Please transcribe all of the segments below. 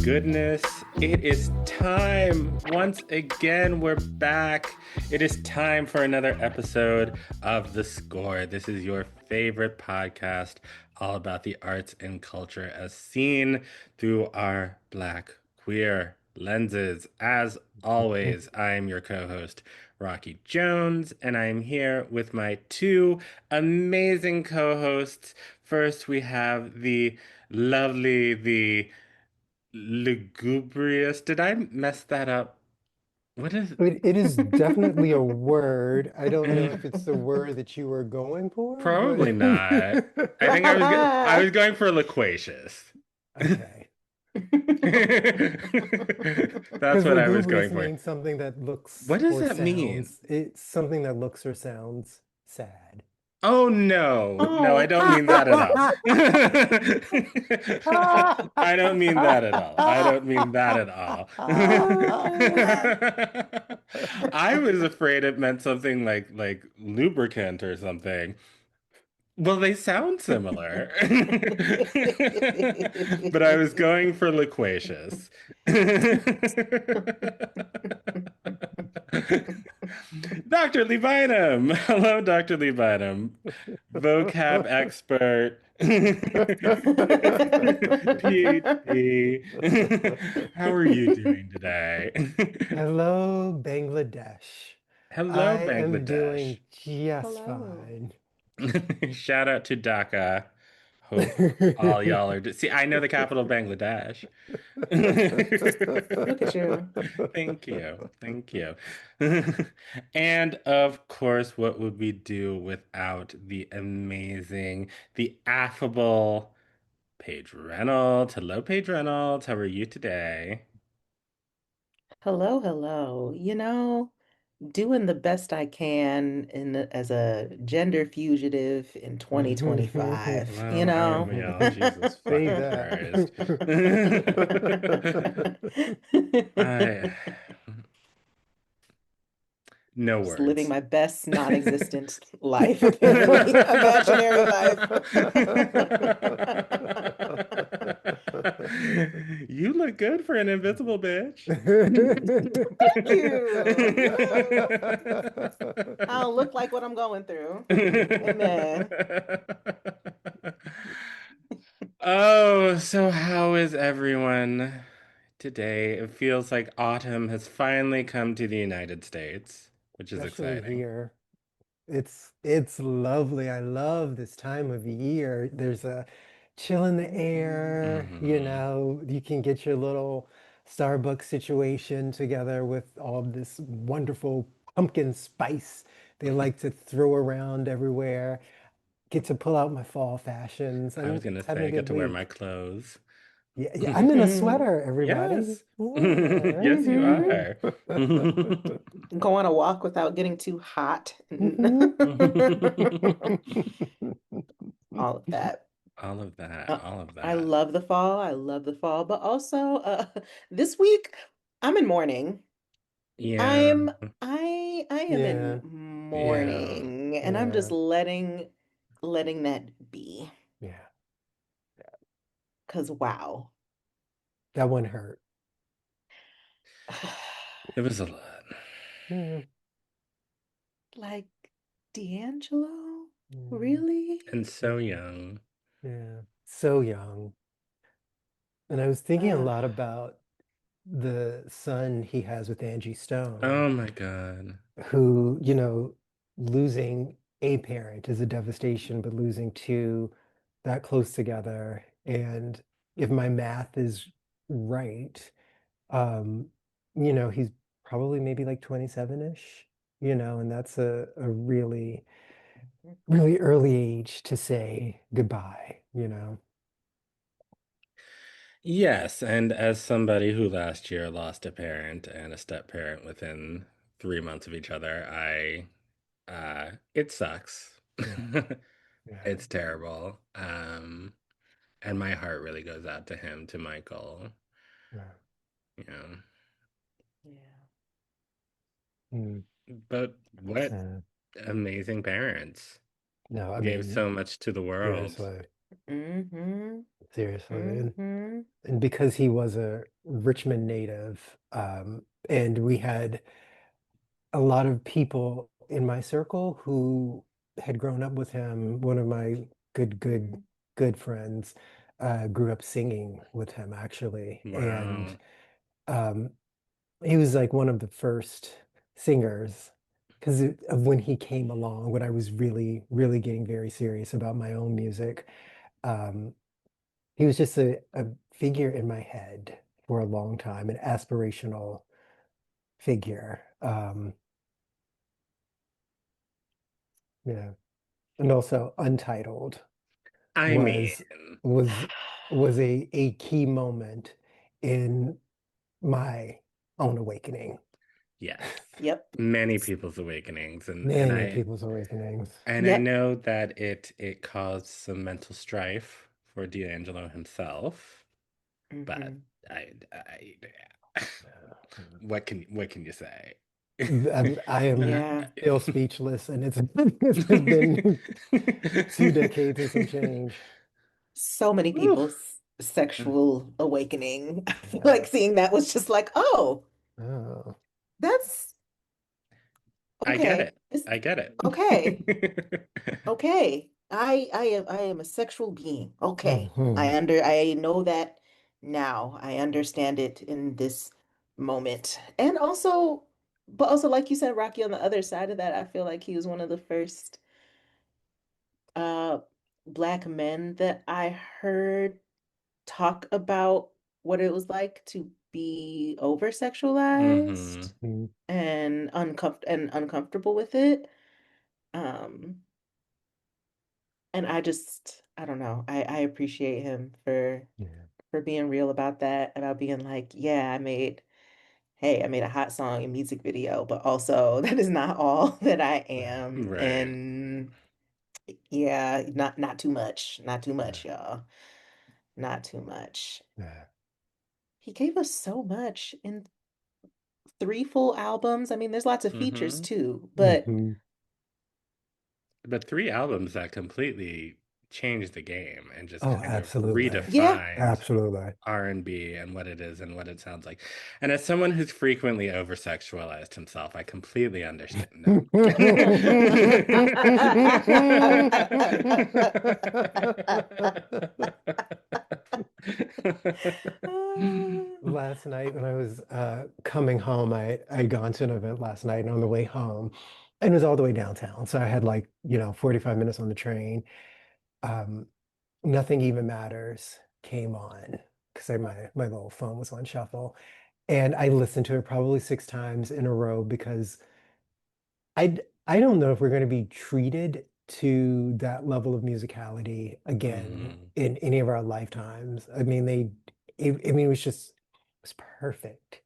goodness, it is time. Once again, we're back. It is time for another episode of The Score. This is your favorite podcast all about the arts and culture as seen through our Black queer lenses. As always, I am your co host, Rocky Jones, and I am here with my two amazing co hosts. First, we have the lovely, the lugubrious. Did I mess that up? What is It is definitely a word. I don't know if it's the word that you were going for, Probably but not. I think I was going for loquacious. okay. That's Because what I was lugubrious going for. means something that What looks does or that mean? sounds. It's something that looks or sounds sad. Oh no. No, I Oh, don't mean that at all. I don't mean that at all. I don't mean that at all. I was afraid it meant something like lubricant or something. Well, they sound similar. But I was going for loquacious. Dr. Lee Bynum. Hello, Dr. Lee Bynum. Vocab expert. PhD. How are you doing today? Hello, Bangladesh. Hello, I am Bangladesh. doing just hello. fine. Shout out to Dhaka. Hope all y'all are. See, I know the capital of Bangladesh. Look at you. Thank you. Thank you. And of course, what would we do without the amazing, the affable Paige Reynolds? Hello, Paige Reynolds. How are you today? Hello, hello. Doing the best I can as a gender fugitive in 2025, Well, aren't we all? Jesus Say fucking that. Christ. I no Just living words. my best non-existent life, apparently. Imaginary life. You look good for an invisible bitch. Thank you. I don't look like what I'm going through. Amen. Oh, so how is everyone today? It feels like autumn has finally come to the United States, which is Especially exciting. here. It's lovely. I love this time of year. There's a chill in the air, Hmm. you can get your little Starbucks situation together with all of this wonderful pumpkin spice they like to throw around everywhere. Get to pull out my fall fashions. I was I'm gonna having say a I get good to wear my week. clothes. Yeah, yeah, I'm in a sweater, everybody. Yes. Yeah. Yes, you hmm are. Go on a walk without getting too hot. Mhm. All of that. All of that, Uh, all of I that. love the fall. I love the fall. But also, this week I'm in mourning. Yeah, I'm I am in Yeah, yeah. mourning, and I'm just yeah, letting that be. yeah. 'Cause wow. That one hurt. It was a lot. Yeah, Like D'Angelo? yeah, Really? And so young. yeah. So young. And I was thinking a Uh, lot about the son he has with Angie Stone, Oh my God. who, losing a parent is a devastation, but losing two that close together. And if my math is right, um, he's probably maybe like 27-ish, and that's a really, really early age to say goodbye. Yes, and as somebody who last year lost a parent and a step parent within 3 months of each other, it sucks. Yeah, yeah, It's terrible. And my heart really goes out to him, to Michael. yeah. You know. yeah. Mm, But what sad. amazing parents No, I gave mean, so much to the world. seriously, hmm seriously. Mm-hmm. And because he was a Richmond native, and we had a lot of people in my circle who had grown up with him. One of my good, good, good friends grew up singing with him actually, and Wow. um, he was like one of the first singers because of when he came along, when I was really, really getting very serious about my own music. Um, he was just a figure in my head for a long time, an aspirational figure. Yeah. And also Untitled I mean, was was was a key moment in my own awakening. yes. Yep. Many people's awakenings Many people's awakenings. and I Yep. know that it caused some mental strife for D'Angelo himself, but Mm-hmm. I Yeah. what can you say? I am Yeah. still speechless, and it's been 2 decades and some change. So many Whew. people's sexual awakening. I feel Yeah. like seeing that was just like, oh, Oh. that's I get okay. it. I get Okay. it. Okay. I am a sexual being. Okay. Mhm. I know that now. I understand it in this moment. And also, but also like you said, Rocky, on the other side of that, I feel like he was one of the first uh black men that I heard talk about what it was like to be over Hmm. sexualized and uncomfortable with it. Um, and I don't know. I appreciate him Yeah. for being real about that, about being like, yeah, hey, I made a hot song and music video, but also that is not all that I Right. am. Right. And yeah, not too much. Not too Yeah. much, y'all. Not too much. Yeah. He gave us so much in 3 full albums. I mean, there's lots of features Hmm. too, but Mhm. But three albums that completely changed the game and just Oh, kind of absolutely. yeah. redefined Absolutely. R&B and what it is and what it sounds like. And as someone who's frequently over sexualized himself, I completely understand Last night when I was coming home, I'd gone to an event last night, and on the way home, and it was all the way downtown. So I had like, 45 minutes on the train. Um, Nothing Even Matters came on because my little phone was on shuffle. And I listened to it probably 6 times in a row because I don't know if we're going to be treated to that level of musicality again Hmm. in any of our lifetimes. I mean, I mean, it was perfect.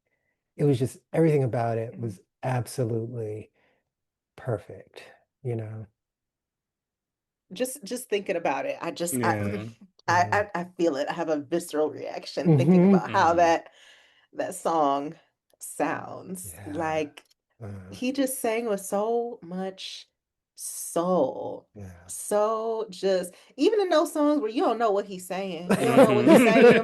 It was just everything about it was absolutely perfect, you know? Just thinking about it, Yeah. Yeah. I feel it. I have a visceral reaction thinking Hmm. about how Mm. that song sounds. Yeah. Like Uh, he just sang with so much soul. yeah. So just even in those songs where you don't know what he's saying. You don't know what he's saying.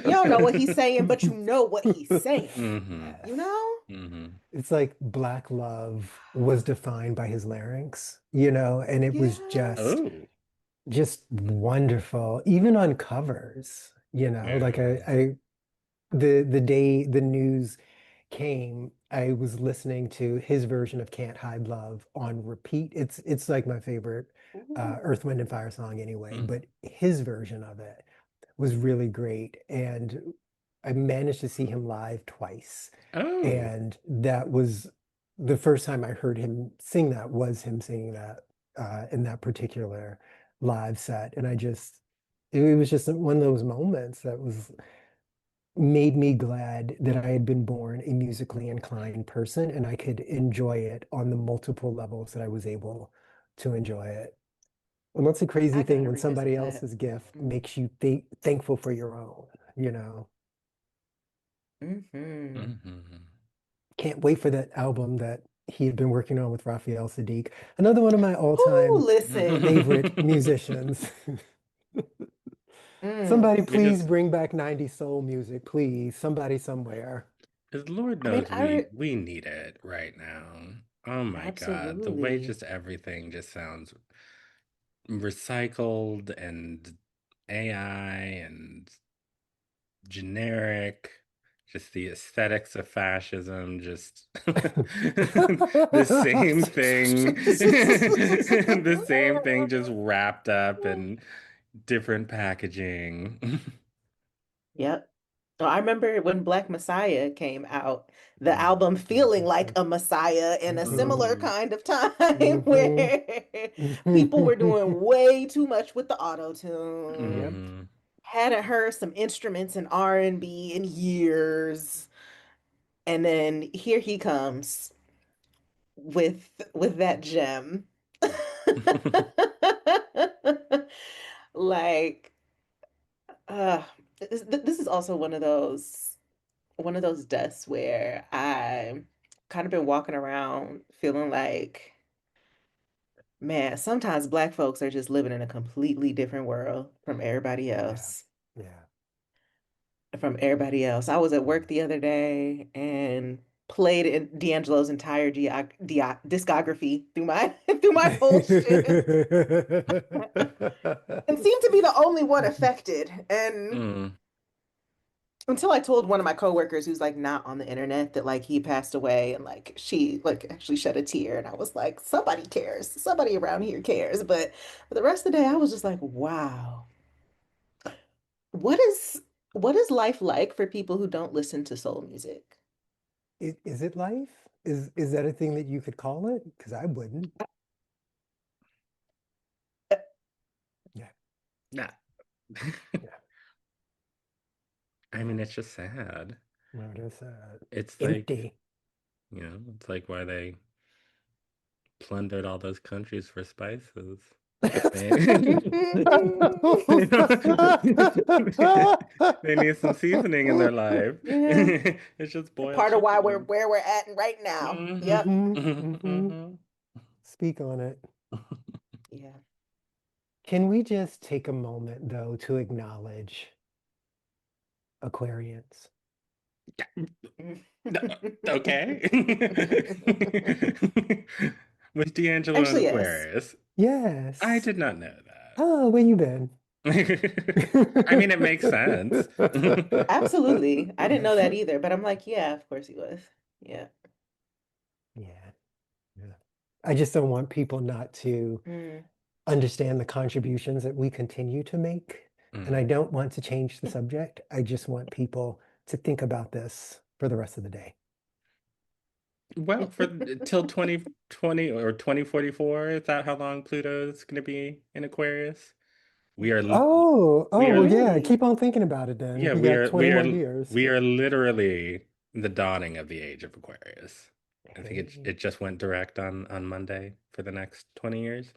You don't know what he's saying, but you know what he's saying. Hmm. You Yes. know? Hmm. It's like Black Love was defined by his larynx, and it was Yes. Oh. just wonderful, even on covers, like Yeah. the day the news came, I was listening to his version of Can't Hide Love on repeat. It's like my favorite Earth, Ooh. Wind and Fire song anyway, Mm. but his version of it was really great. And I managed to see him live twice. Oh. And that was the first time I heard him sing that was him singing that in that particular live set. And it was just one of those moments that was made me glad that I had been born a musically inclined person and I could enjoy it on the multiple levels that I was able to enjoy it. And that's a crazy I thing gotta when somebody revisit that. else's gift Mm. makes you thankful for your own, you know. Hmm. Hmm. Can't wait for that album that he had been working on with Raphael Sadiq, another one of my Oh, all-time listen. favorite musicians. Mm. Somebody please Because bring back 90s soul music, please. Somebody somewhere. Lord I mean, knows we need it right now. Oh my God, the way absolutely. just everything just sounds recycled and AI and generic, just the aesthetics of fascism, just the same thing, the same thing just wrapped up in different packaging. Yep. Oh, I remember when Black Messiah came out, the Mm, album feeling like mhm, a Messiah in a mhm, similar Mhm. kind of time mhm, where people were doing mhm. way too much with the auto tune. Yep. Mhm. Hadn't heard some instruments in R&B in years. And then here he comes with that gem. Like this is also one of those deaths where I kind of been walking around feeling like, man, sometimes Black folks are just living in a completely different world from everybody Yeah. else. Yeah. From everybody else. I was at Yeah. work the other day and played D'Angelo's entire discography through my through my whole shift and seemed to be the only one affected. And Mm. until I told one of my coworkers who's like not on the internet that like he passed away and like she like actually shed a tear and I was like, somebody cares. Somebody around here cares. But for the rest of the day, I was just like, wow. What is life like for people who don't listen to soul music? Is it life? Is that a thing that you could call it? Because I wouldn't. Yeah. Nah. Yeah. I Yeah. mean, it's just sad. No, just It's like, empty. it's like why they plundered all those countries for spices. They, they need some seasoning in their life. Yeah. It's just boiled Part of why we're chicken. where we're at right now. Hmm. Yep. hmm hmm Hmm. Speak on it. Yeah. Can we just take a moment, though, to acknowledge Aquarians? No, okay. With D'Angelo and Actually, yes. Aquarius. I Yes. did not know Oh, where you been? that. I mean, it makes sense. Absolutely. I didn't know that either, but I'm like, yeah, of course he was. Yeah. Yeah, yeah. I just don't want people not to Mm. understand the contributions that we continue to make. And I Mm. don't want to change the subject. I just want people to think about this for the rest of the day. Well, for till 2020 or 2044, is that how long Pluto is going to be in Aquarius? We are Oh, we oh, Oh, well, are yeah. really? Keep on thinking about it then. yeah, We we got are 20 we more are years. we are literally the dawning of the age of Aquarius. I think Hey, it just went direct on Monday for the next 20 years.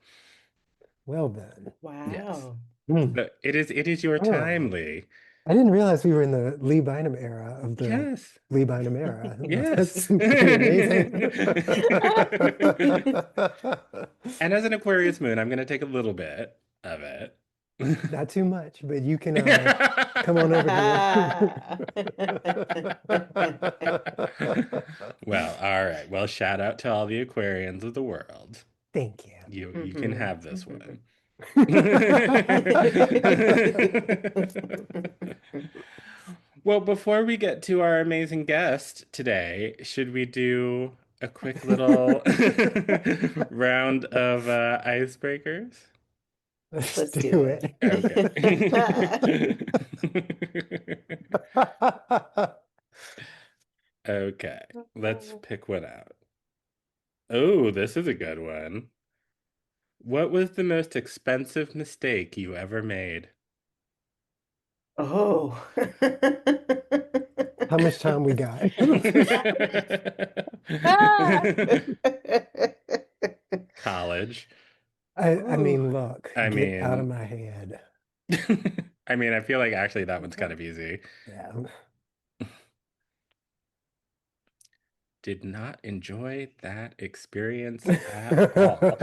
well then. Yes. Wow. Hmm. No, it is your time, Oh, Lee. I didn't realize we were in the Lee Bynum era of the Yes. Lee Bynum era. Yes. That's pretty amazing. And as an Aquarius moon, I'm going to take a little bit of it. Not too much, but you can come on over here. Well, all right. Well, shout out to all the Aquarians of the world. Thank you. You can Mhm, have this mhm. one. Well, before we get to our amazing guest today, should we do a quick little round of icebreakers? Let's Let's do do it. it. Okay. Okay, let's pick one out. Oh, this is a good one. What was the most expensive mistake you ever made? Oh. How much time we got? College. I Ooh. mean, look, I get out of mean, my head. I mean, I feel like actually that one's kind of easy. Yeah. did not enjoy that experience at all. And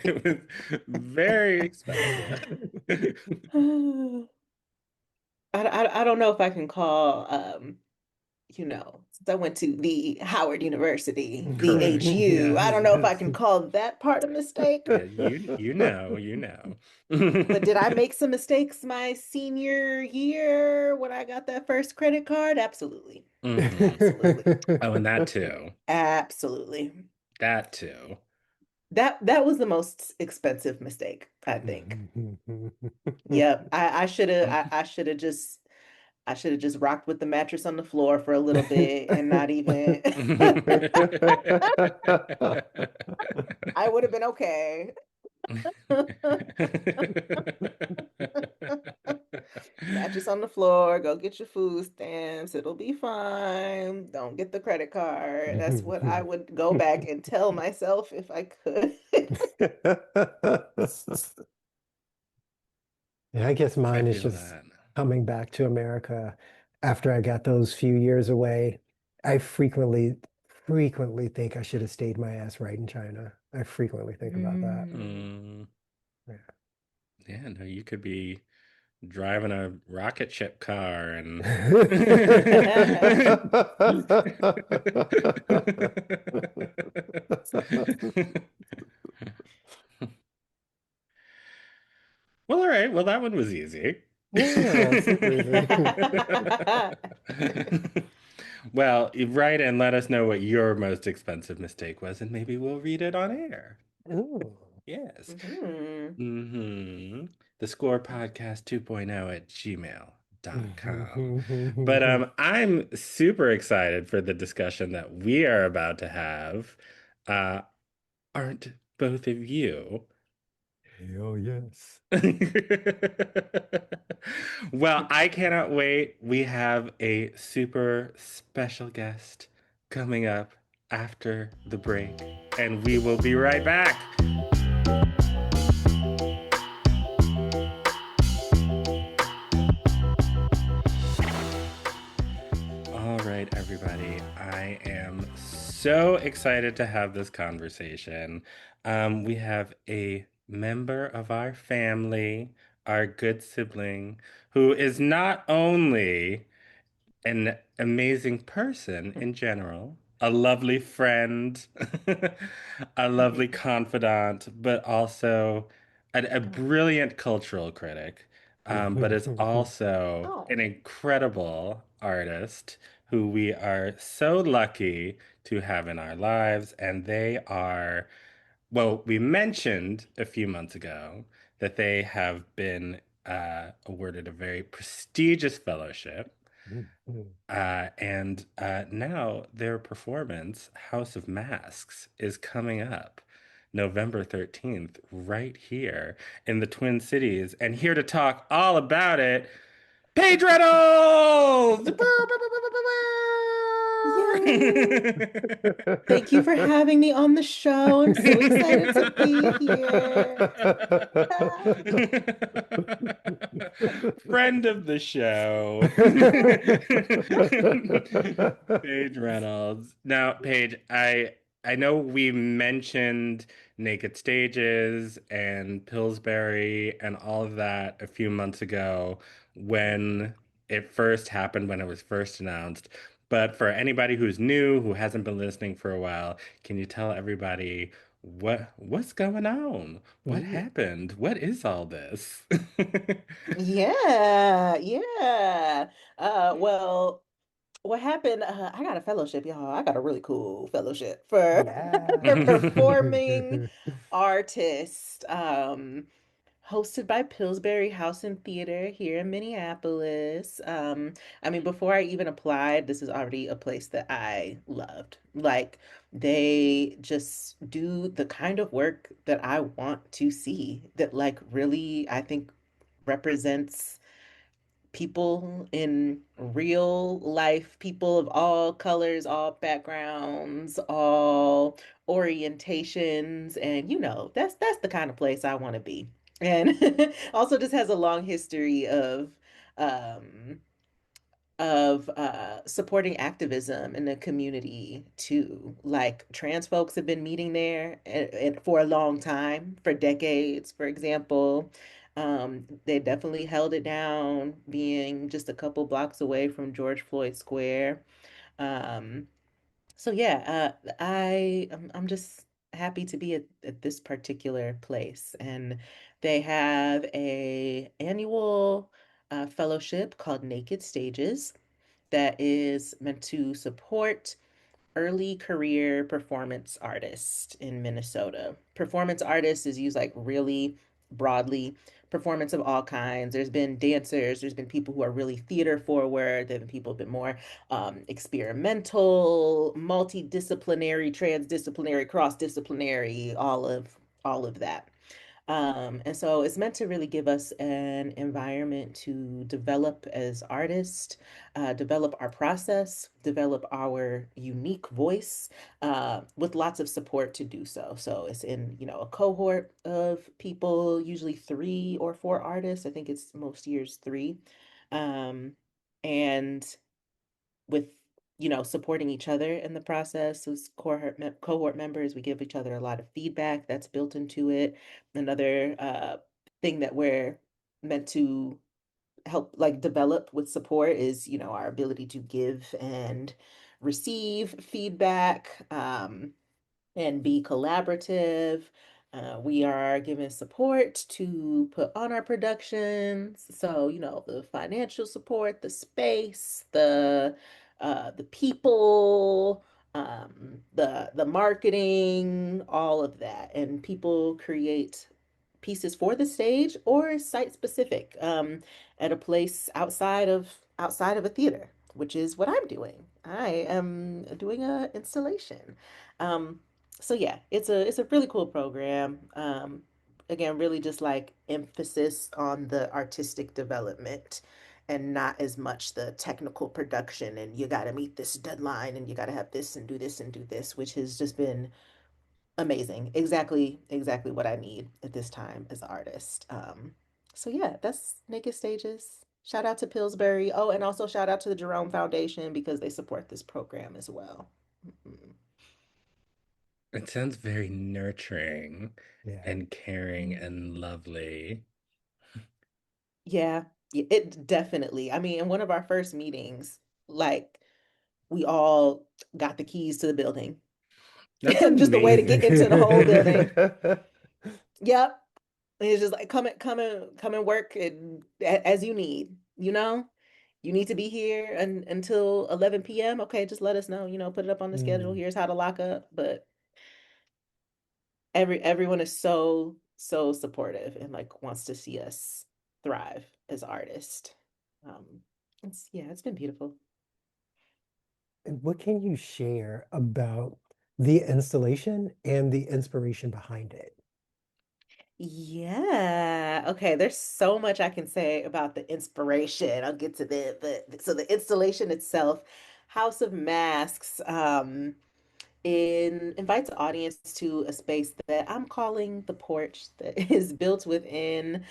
it was very expensive. I don't know if I can call since I went to the Howard University, the Correct. HU, I Yes. don't know if I Yes. can call that part a mistake. Yeah, you know. But did I make some mistakes my senior year when I got that first credit card? Absolutely. Absolutely. Oh, and that too. Absolutely. That too. That was the most expensive mistake, I think. Yep. I should have just rocked with the mattress on the floor for a little bit and not even I would have been okay. Mattress on the floor, go get your food stamps. It'll be fine. Don't get the credit card. That's what I would go back and tell myself if I could. Yeah, I guess I mine is feel just that. coming back to America after I got those few years away. I frequently think I should have stayed my ass right in China. I frequently think about that. Mm, Yeah. yeah, no, you could be driving a rocket ship car and Well, all right. Well, that one was easy. Yeah, super easy. Well, you write and let us know what your most expensive mistake was, and maybe we'll read it on air. Ooh. Yes. Mhm. The Score Podcast 2.0 at gmail.com. But I'm super excited for the discussion that we are about to have. Uh, aren't both of you? Oh, yes. Well, I cannot wait. We have a super special guest coming up after the break, and we will be right back. All right, everybody. I am so excited to have this conversation. We have a member of our family, our good sibling, who is not only an amazing person in general, a lovely friend, a lovely confidant, but also a brilliant cultural critic, but is also an Oh. incredible artist who we are so lucky to have in our lives. And they are, well, we mentioned a few months ago that they have been awarded a very prestigious fellowship. And now their performance, House of Masks, is coming up November 13th, right here in the Twin Cities. And here to talk all about it, Paige Reynolds! Yay! Thank you for having me on the show. I'm so excited to be here. Friend of the show, Paige Reynolds. Now, Paige, I know we mentioned Naked Stages and Pillsbury and all of that a few months ago when it first happened, when it was first announced. But for anybody who's new, who hasn't been listening for a while, can you tell everybody what's going on? What Ooh. happened? What is all this? Yeah, yeah. Well, what happened? I got a fellowship, y'all. I got a really cool fellowship for Yeah. for performing artist. Hosted by Pillsbury House and Theatre here in Minneapolis. I mean, before I even applied, this is already a place that I loved. Like, they just do the kind of work that I want to see, that, like, really, I think represents people in real life, people of all colors, all backgrounds, all orientations, and that's the kind of place I want to be. And also just has a long history of um of supporting activism in the community too. Like trans folks have been meeting there and for a long time, for decades, for example. They definitely held it down, being just a couple blocks away from George Floyd Square. Um, so yeah, I'm just happy to be at this particular place, and they have a annual fellowship called Naked Stages that is meant to support early career performance artist in Minnesota. Performance artist is used like really broadly, performance of all kinds. There's been dancers, there's been people who are really theater forward, there have been people who've been more experimental, multidisciplinary, transdisciplinary, cross-disciplinary, all of that. And so it's meant to really give us an environment to develop as artists, develop our process, develop our unique voice, with lots of support to do so. So it's in, a cohort of people, usually 3 or 4 artists. I think it's most years three. Um, and with supporting each other in the process as cohort members, we give each other a lot of feedback that's built into it. Another thing that we're meant to help like develop with support is our ability to give and receive feedback, and be collaborative. We are given support to put on our productions. So, the financial support, the space, the people, the marketing, all of that. And people create pieces for the stage or site specific, at a place outside of a theater, which is what I'm doing. I am doing a installation. Um, so yeah, it's a really cool program. Again, really just like emphasis on the artistic development and not as much the technical production and you got to meet this deadline and you got to have this and do this, which has just been amazing. Exactly what I need at this time as an artist. So yeah, that's Naked Stages. Shout out to Pillsbury. Oh, and also shout out to the Jerome Foundation because they support this program as well. Mhm. It sounds very nurturing Yeah. and caring and lovely. Yeah, it definitely. I mean, in one of our first meetings, like we all got the keys to the building That's and just a way to get into the whole building. amazing. Yep. And it's just like come and work as you need, you know? You need to be here until 11 p.m. Okay, just let us know, put it up on the schedule. Mm. Here's how to lock up. But everyone is so supportive and like wants to see us thrive as artists. Um, it's been beautiful. And what can you share about the installation and the inspiration behind it? Yeah. Okay. There's so much I can say about the inspiration. I'll get to that. But so the installation itself, House of Masks, invites the audience to a space that I'm calling the Porch that is built within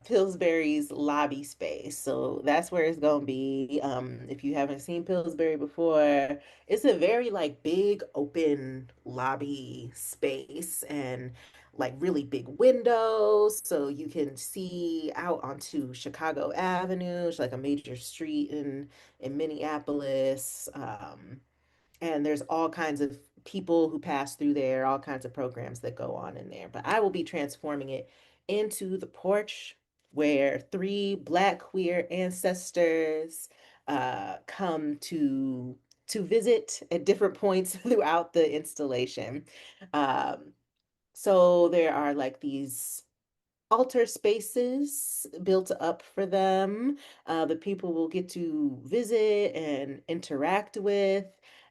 Pillsbury's lobby space. So that's where it's gonna be. If you haven't seen Pillsbury before, it's a very like big open lobby space and like really big windows so you can see out onto Chicago Avenue, which is like a major street in Minneapolis. And there's all kinds of people who pass through there, all kinds of programs that go on in there. But I will be transforming it into the porch where 3 Black queer ancestors come to visit at different points throughout the installation. Um, so there are like these altar spaces built up for them. The people will get to visit and interact with.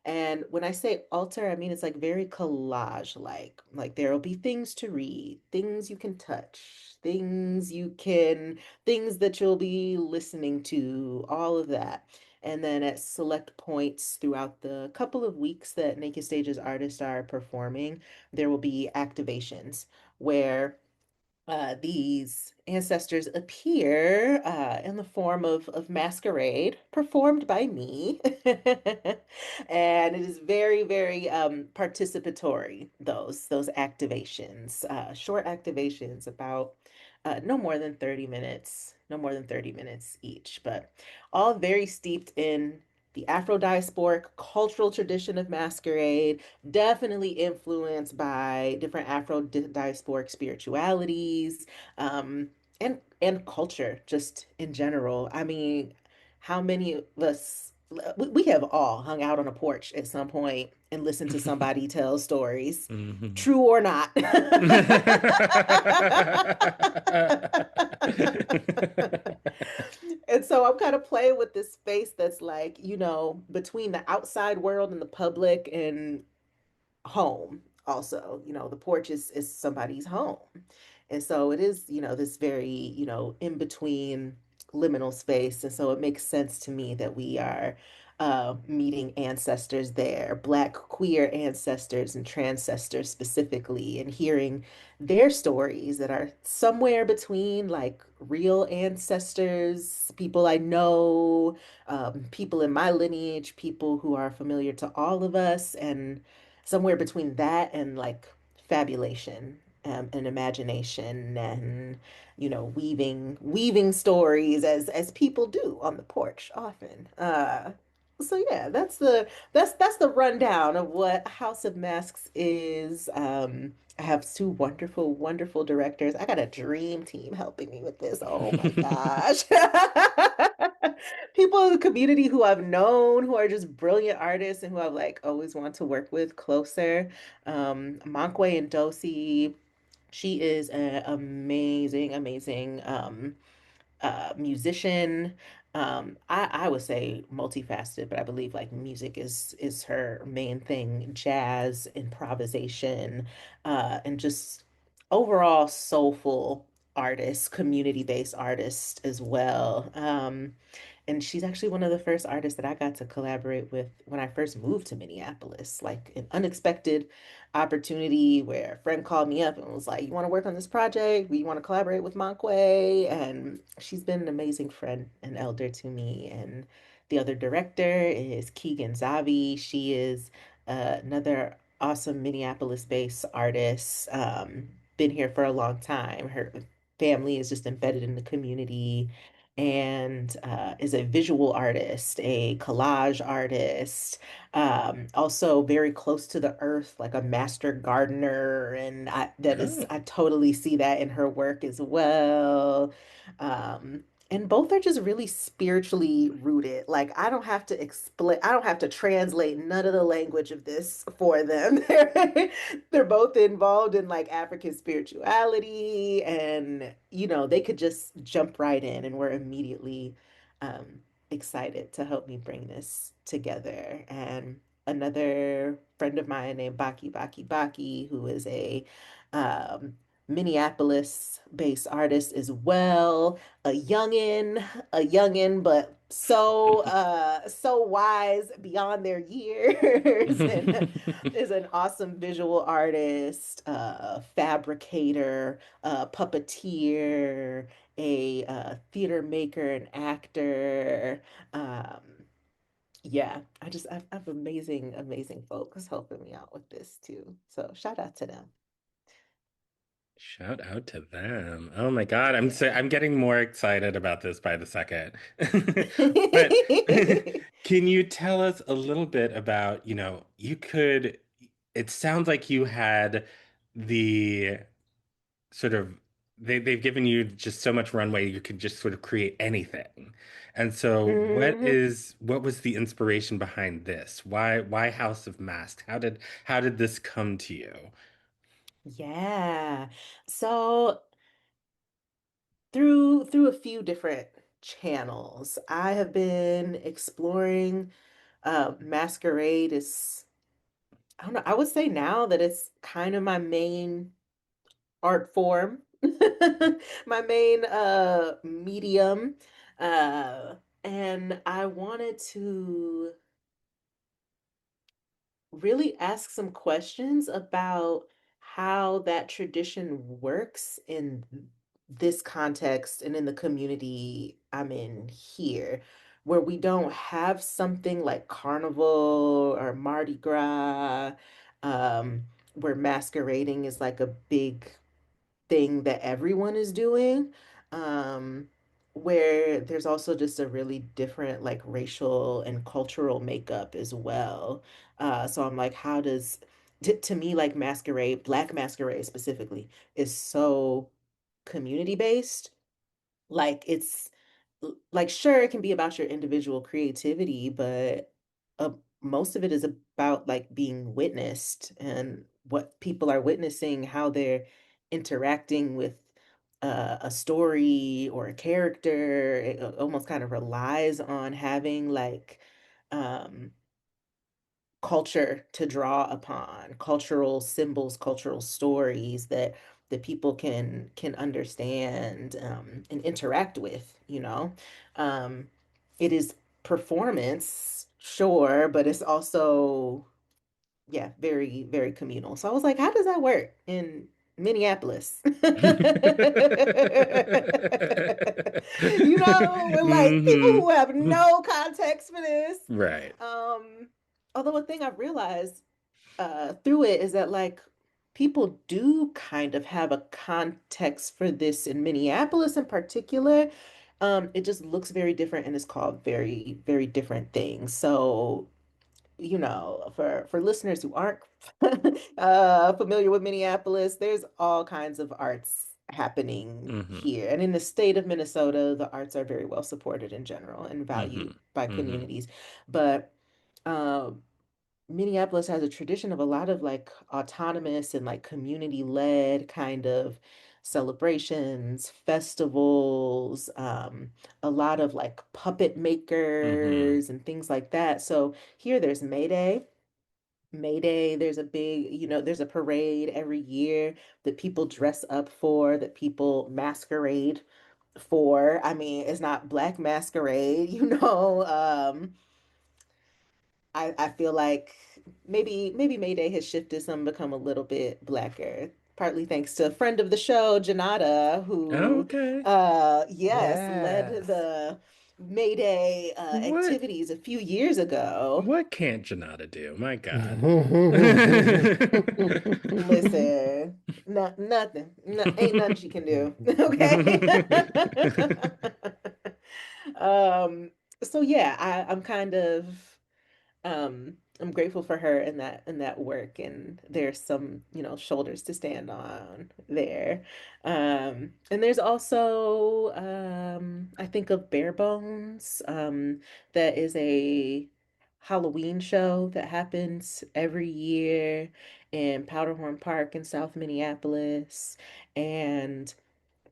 And when I say altar, I mean it's like very collage like. Like there will be things to read, things you can touch, things that you'll be listening to, all of that. And then at select points throughout the couple of weeks that Naked Stages artists are performing, there will be activations where these ancestors appear in the form of masquerade performed by me. And it is very, very participatory, those activations, short activations about no more than 30 minutes, no more than 30 minutes each, but all very steeped in the Afro-diasporic cultural tradition of masquerade, definitely influenced by different Afro-diasporic spiritualities, and culture just in general. I mean, how many of us we have all hung out on a porch at some point and listened to somebody tell stories, Mhm. true or not. And so I'm kind of playing with this space that's like, between the outside world and the public and home also. The porch is somebody's home. And so it is, this very, in between liminal space. And so it makes sense to me that we are meeting ancestors there, Black queer ancestors and transcestors specifically, and hearing their stories that are somewhere between like real ancestors, people I know, people in my lineage, people who are familiar to all of us, and somewhere between that and like fabulation, and imagination, and weaving stories as people do on the porch often. So yeah, that's the rundown of what House of Masks is. I have two wonderful, wonderful directors. I got a dream team helping me with this. Oh my gosh. People in the community who I've known who are just brilliant artists and who I've like always want to work with closer. Monkwe and Dosi, she is an amazing, amazing musician. I would say multifaceted, but I believe like music is her main thing, jazz, improvisation, and just overall soulful artist, community-based artist as well. And she's actually one of the first artists that I got to collaborate with when I first moved to Minneapolis, like an unexpected opportunity where a friend called me up and was like, "You want to work on this project? You want to collaborate with Monkway?" And she's been an amazing friend and elder to me. And the other director is Keegan Zavi. She is another awesome Minneapolis-based artist. Been here for a long time. Her family is just embedded in the community, and is a visual artist, a collage artist, also very close to the earth, like a master gardener. And Oh. I totally see that in her work as well. And both are just really spiritually rooted. Like I don't have to translate none of the language of this for them. They're both involved in like African spirituality, and they could just jump right in, and we're immediately excited to help me bring this together. And another friend of mine named Baki, who is um, Minneapolis-based artist as well, a youngin, but so wise beyond their years, and is an awesome visual artist, fabricator, puppeteer, a theater maker, and actor. Um, yeah, I have amazing, amazing folks helping me out with this too. So shout out to them. Shout out to them. Oh my God, Yeah. I'm getting more excited about this by the second. But can you tell us a little bit about, it sounds like you had the sort of they've given you just so much runway you could just sort of create anything. And so Mhm. what was the inspiration behind this? Why House of Masks? How did this come to you? Yeah. So through a few different channels, I have been exploring masquerade. Is I don't know, I would say now that it's kind of my main art form, my main medium. Uh and I wanted to really ask some questions about how that tradition works in this context and in the community I'm in here, where we don't have something like Carnival or Mardi Gras, um, where masquerading is like a big thing that everyone is doing. Um, where there's also just a really different like racial and cultural makeup as well. So I'm like, how does to me like masquerade, black masquerade specifically, is so community based. Like it's like sure it can be about your individual creativity, but uh, most of it is about like being witnessed and what people are witnessing, how they're interacting with a story or a character. It almost kind of relies on having like um culture to draw upon, cultural symbols, cultural stories that people can understand and interact with, you know. Um, it is performance, sure, but it's also, yeah, very, very communal. So I was like, how does that work in Minneapolis? You know, with like people Hmm. who have no context for this. Right. Um, Although a thing I've realized through it is that like people do kind of have a context for this in Minneapolis in particular. It just looks very different and is called very, very different things. So, you know, for listeners who aren't familiar with Minneapolis, there's all kinds of arts happening Hmm. here. And in the state of Minnesota, the arts are very well supported in general and Hmm. valued by Hmm. communities. But um Minneapolis has a tradition of a lot of like autonomous and like community-led kind of celebrations, festivals, a lot of like puppet Hmm. makers and things like that. So here there's May Day. May Day, there's a big, you know, there's a parade every year that people dress up for, that people masquerade for. I mean, it's not Black masquerade, you know. I feel like maybe Mayday has shifted some, become a little bit blacker, partly thanks to a friend of the show, Janata, who Okay. yes, led Yes. the Mayday What activities a few years ago. what can't Janata do? My God. Listen, nothing. No, ain't nothing she can do. Okay. Um, so yeah, I'm kind of I'm grateful for her and that work, and there's some, you know, shoulders to stand on there. And there's also I think of Bare Bones, that is a Halloween show that happens every year in Powderhorn Park in South Minneapolis, and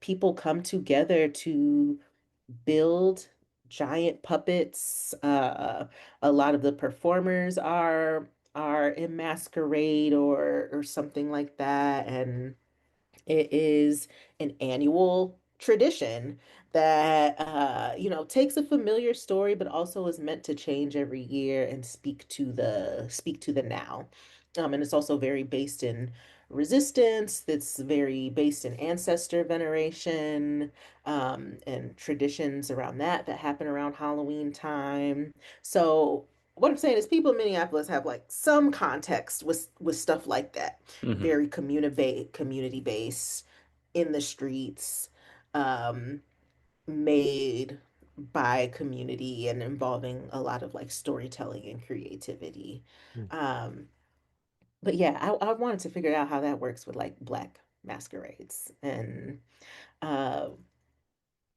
people come together to build giant puppets. A lot of the performers are in masquerade or something like that, and it is an annual tradition that you know, takes a familiar story but also is meant to change every year and speak to the now. And it's also very based in resistance. It's very based in ancestor veneration, and traditions around that happen around Halloween time. So what I'm saying is people in Minneapolis have like some context with stuff like that, Hmm. very community based, in the streets, um, made by community and involving a lot of like storytelling and creativity. Um, but yeah, I wanted to figure out how that works with like Black masquerades. And uh,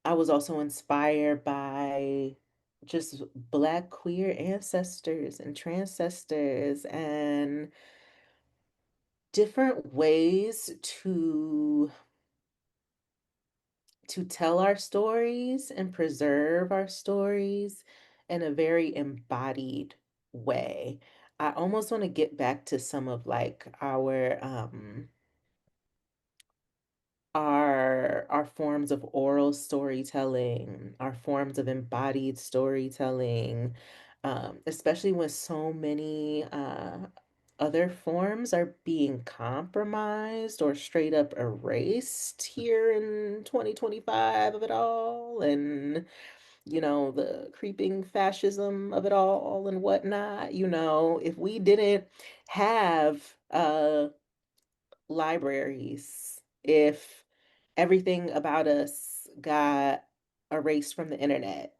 I was also inspired by just Black queer ancestors and transcestors and different ways to tell our stories and preserve our stories in a very embodied way. I almost want to get back to some of like our forms of oral storytelling, our forms of embodied storytelling, especially when so many other forms are being compromised or straight up erased here in 2025 of it all, and the creeping fascism of it all and whatnot. If we didn't have libraries, if everything about us got erased from the internet,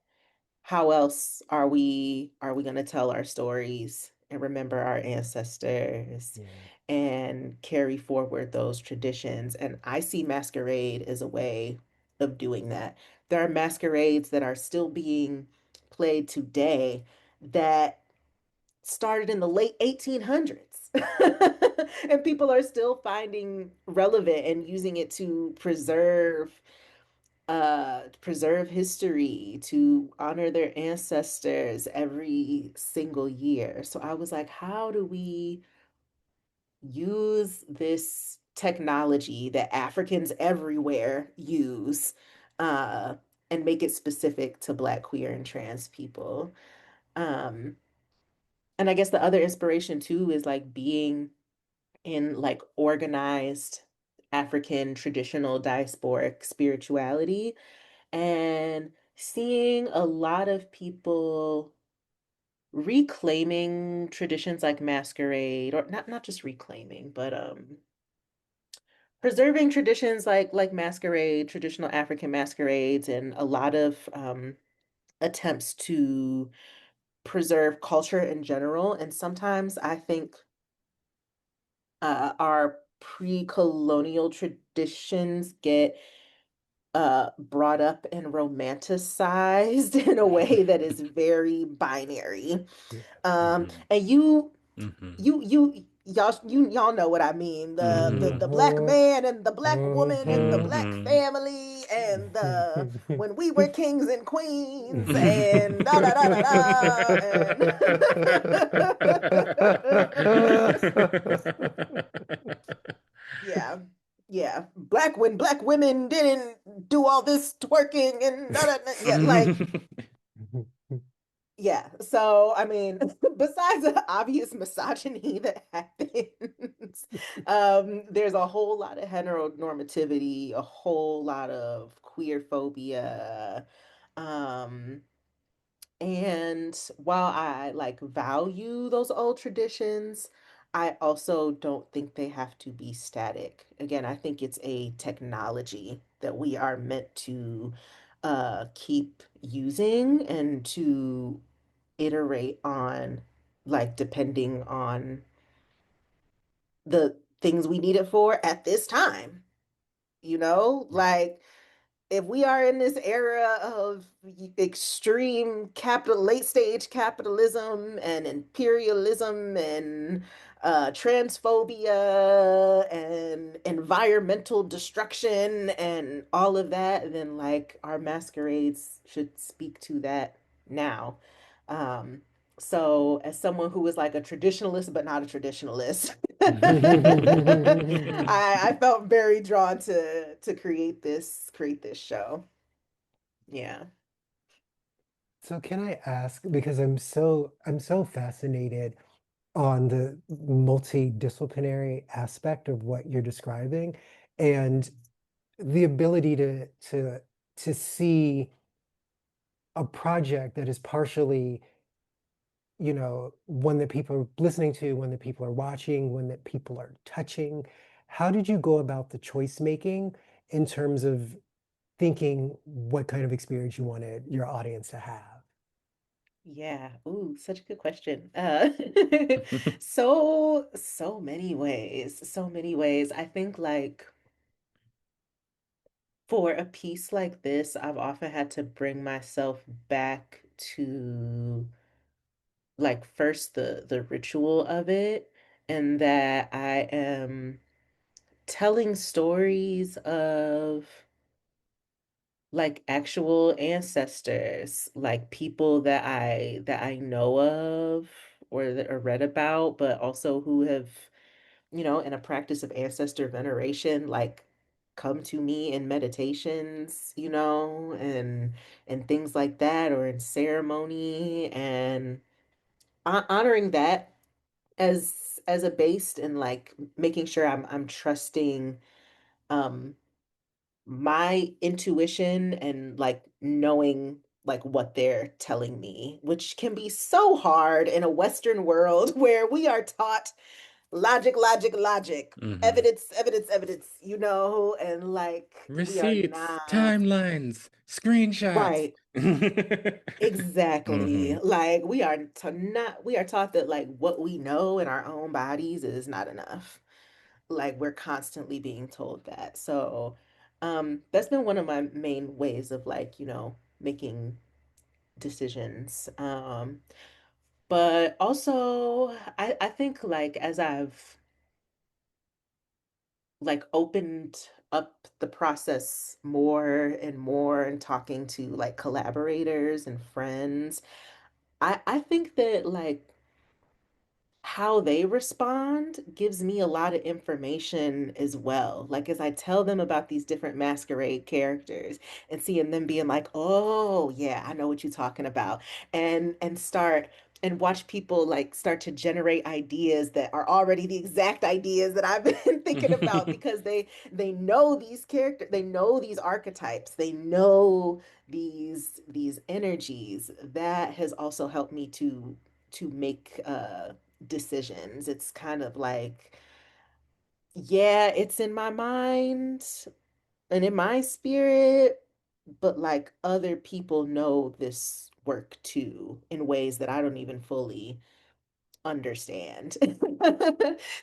how else are we going to tell our stories and remember our ancestors Yeah. and carry forward those traditions? And I see masquerade as a way of doing that. There are masquerades that are still being played today that started in the late 1800s. And people are still finding relevant and using it to preserve history, to honor their ancestors every single year. So I was like, how do we use this technology that Africans everywhere use, uh, and make it specific to Black, queer, and trans people? Um, and I guess the other inspiration too is like being in like organized African traditional diasporic spirituality and seeing a lot of people reclaiming traditions like masquerade, or not just reclaiming, but preserving traditions like masquerade, traditional African masquerades, and a lot of attempts to preserve culture in general. And sometimes I think our pre-colonial traditions get brought up and romanticized in a way that is very binary. Yeah. And you Mhm. you you y'all know what I mean. The Mhm. black Mhm. man and the black woman and the Mhm. black Mhm. family and the when we were kings and queens and da da da da da and yeah. Yeah. Black when black women didn't do all this twerking and da, da, da. Yeah, like yeah. So, I mean, besides the obvious misogyny that happens, there's a whole lot of heteronormativity, a whole lot of queer phobia. Um, and while I like value those old traditions, I also don't think they have to be static. Again, I think it's a technology that we are meant to keep using and to iterate on, like depending on the things we need it for at this time. Yeah. Like if we are in this era of extreme capital late stage capitalism and imperialism and transphobia and environmental destruction and all of that, then like our masquerades should speak to that now. um so as someone who is like a traditionalist but not a traditionalist, I felt very drawn to create this show. Yeah. So can I ask, because I'm so fascinated on the multidisciplinary aspect of what you're describing and the ability to see a project that is partially, one that people are listening to, one that people are watching, one that people are touching. How did you go about the choice making in terms of thinking what kind of experience you wanted your audience to have? Yeah. Ooh, such a good question. So many ways. So many ways. I think like for a piece like this, I've often had to bring myself back to like first the ritual of it, and that I am telling stories of like actual ancestors, like people that I know of or that are read about, but also who have, in a practice of ancestor veneration, like come to me in meditations, and things like that, or in ceremony, and honoring that as a base and like making sure I'm trusting um my intuition and like knowing like what they're telling me, which can be so hard in a Western world where we are taught logic, logic, logic, Hmm. evidence, evidence, evidence, and like we are Receipts, not timelines, screenshots. right. Exactly. Hmm. Like we are taught that like what we know in our own bodies is not enough. Like we're constantly being told that. So, that's been one of my main ways of like, making decisions. But also I think like as I've like opened up the process more and more and talking to like collaborators and friends, I think that like how they respond gives me a lot of information as well. Like as I tell them about these different masquerade characters and seeing them being like, "Oh, yeah, I know what you're talking about." And start and watch people like start to generate ideas that are already the exact ideas that I've been thinking about because they know these characters, they know these archetypes, they know these energies. That has also helped me to make decisions. It's kind of like, yeah, it's in my mind and in my spirit, but like other people know this work too in ways that I don't even fully understand.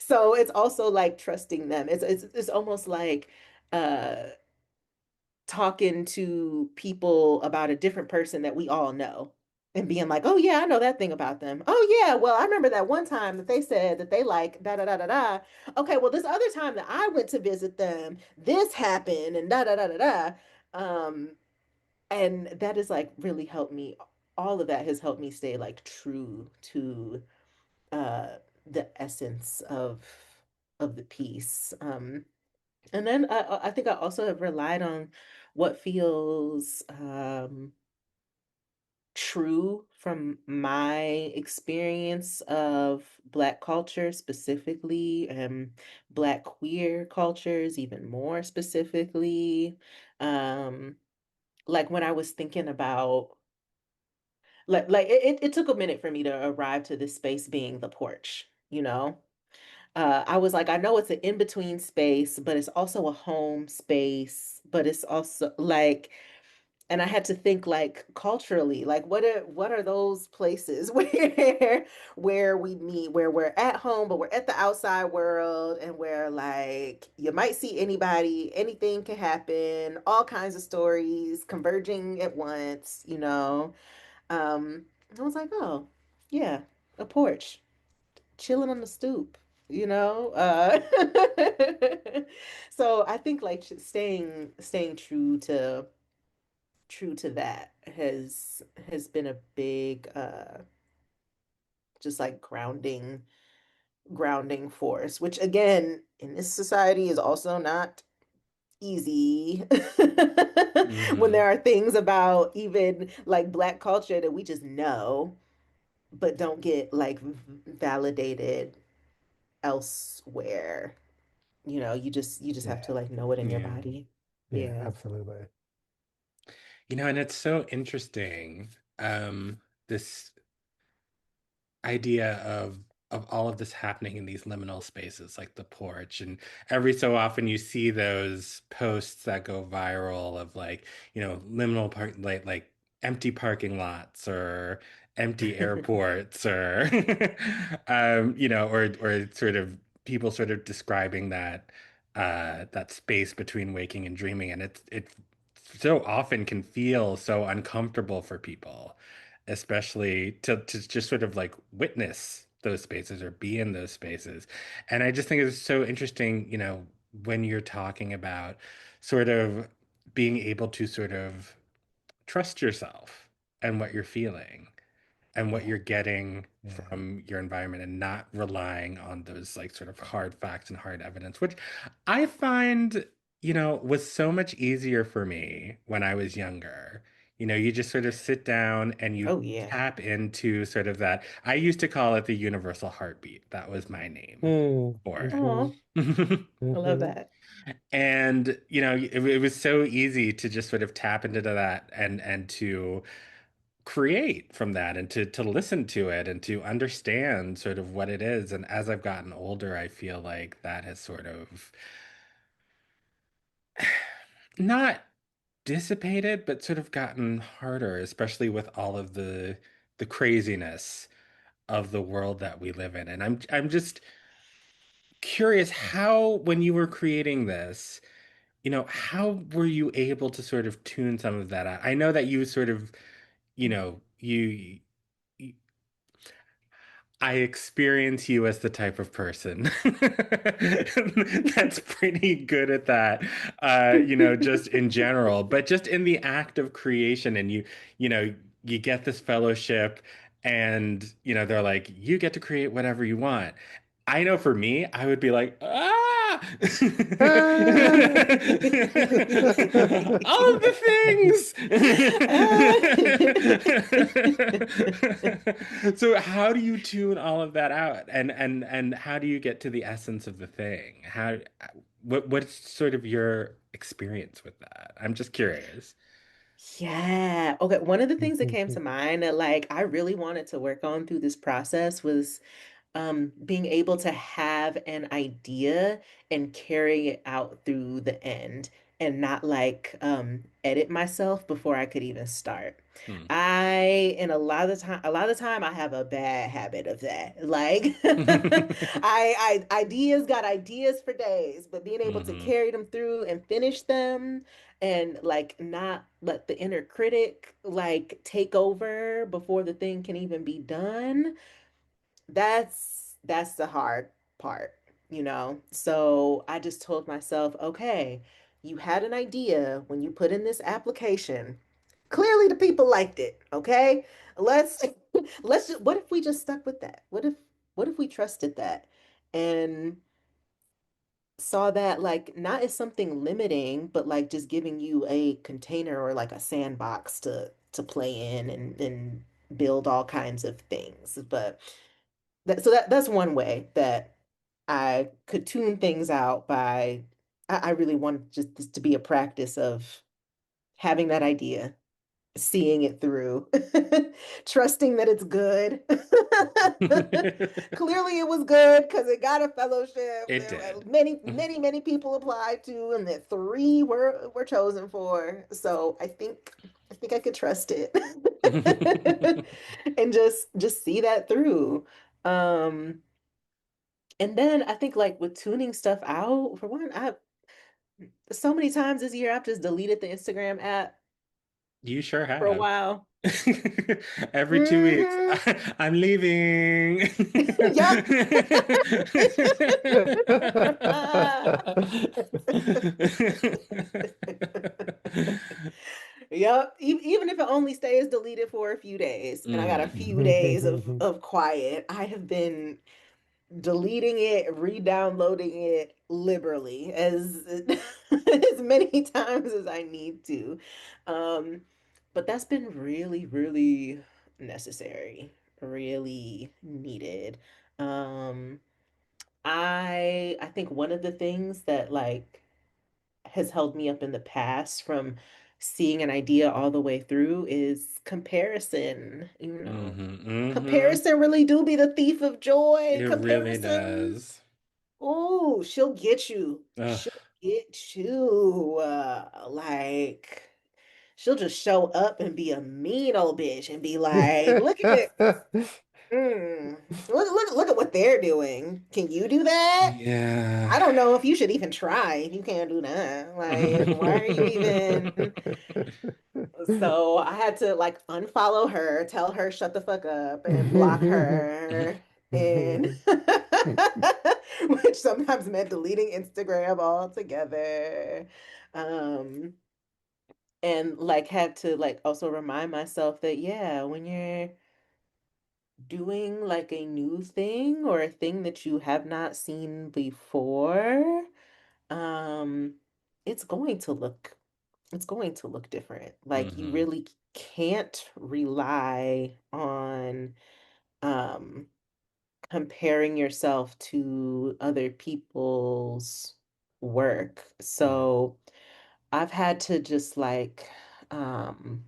So it's also like trusting them. It's almost like uh talking to people about a different person that we all know and being like, oh yeah, I know that thing about them. Oh yeah, well, I remember that one time that they said that they like da da da da da. Okay, well, this other time that I went to visit them, this happened and da da da da da. Um, and that has like really helped me. All of that has helped me stay like true to uh the essence of the piece. And then I think I also have relied on what feels true from my experience of Black culture specifically, and Black queer cultures even more specifically. Um, like when I was thinking about like it took a minute for me to arrive to this space being the porch, you know? I was like, I know it's an in-between space, but it's also a home space, but it's also like, and I had to think like culturally, like what are those places where we meet, where we're at home, but we're at the outside world, and where like you might see anybody, anything can happen, all kinds of stories converging at once. I was like, oh, yeah, a porch chilling on the stoop, you know? So I think like staying true to that has been a big just like grounding force, which again in this society is also not easy when Hmm. there are things about even like Black culture that we just know but don't get like validated elsewhere. You just have Yeah. to like know it in your Yeah. body. Yeah, Yeah. absolutely. And it's so interesting, this idea of all of this happening in these liminal spaces like the porch, and every so often you see those posts that go viral of like liminal park, like empty parking lots or empty airports, or or sort of people sort of describing that space between waking and dreaming, and it so often can feel so uncomfortable for people, especially to just sort of like witness those spaces or be in those spaces. And I just think it's so interesting, when you're talking about sort of being able to sort of trust yourself and what you're feeling and what Yeah. you're getting Yeah. from your environment, and not relying on those like sort of hard facts and hard evidence, which I find, was so much easier for me when I was younger. You just sort of sit down and you Oh yeah. tap into sort of that. I used to call it the universal heartbeat. That was my name Mm, for mhm, Oh, it. I love mhm. that. And, it was so easy to just sort of tap into that and to create from that and to listen to it and to understand sort of what it is. And as I've gotten older, I feel like that has sort of not dissipated, but sort of gotten harder, especially with all of the craziness of the world that we live in. And I'm just curious how, when you were creating this, how were you able to sort of tune some of that out? I know that you sort of, you I experience you as the type of person that's pretty good at that, just in general, but just in the act of creation. And you get this fellowship, and, they're like, you get to create whatever you want. I know for me, I would be like, ah, Ah! all of the things. So how do you tune all of that out, and how do you get to the essence of the thing? What's sort of your experience with that? I'm just curious. Yeah. Okay. One of the things that came to mind that like I really wanted to work on through this process was being able to have an idea and carry it out through the end and not like edit myself before I could even start. Hmm. And a lot of the time I have a bad habit of that. Like ideas got ideas for days, but being able to Hmm. carry them through and finish them and like not let the inner critic like take over before the thing can even be done, that's the hard part. So I just told myself, okay, you had an idea when you put in this application. Clearly the people liked it, okay? Let's let's just, what if we just stuck with that? What if we trusted that and saw that like not as something limiting, but like just giving you a container or like a sandbox to play in and build all kinds of things. But that's one way that I could tune things out by I really want just this to be a practice of having that idea, seeing it through, trusting that it's good. Clearly it was good because it got a fellowship. It There were did. many, many, many people applied to, and that three were chosen for. So I think I could trust it. And just see that through. Um, and then I think like with tuning stuff out, for one, I so many times this year I've just deleted the Instagram app You sure for a have. while. Every 2 weeks, Hmm. I'm leaving. Yep. Yep. Even if it only stays deleted for a few days and I got a Mm. few days of quiet, I have been deleting it, re-downloading it liberally as many times as I need to. Um, but that's been really, really necessary, really needed. Um, I think one of the things that like has held me up in the past from seeing an idea all the way through is comparison, Hmm. Comparison really do be the thief of joy. It really Comparison, does. oh, she'll get you. Ugh. She'll get you. Like, she'll just show up and be a mean old bitch and be like, look at look at what they're doing. Can you do that? Yeah. I don't know if you should even try if you can't do that. Like, why are you even? So I had to like unfollow her, tell her shut the fuck up, and block her, and which sometimes meant deleting Instagram altogether. Um, and like had to like also remind myself that yeah, when you're doing like a new thing or a thing that you have not seen before, um, it's going to look different. Like you Hmm. really can't rely on um comparing yourself to other people's work. Mm, So I've had to just like um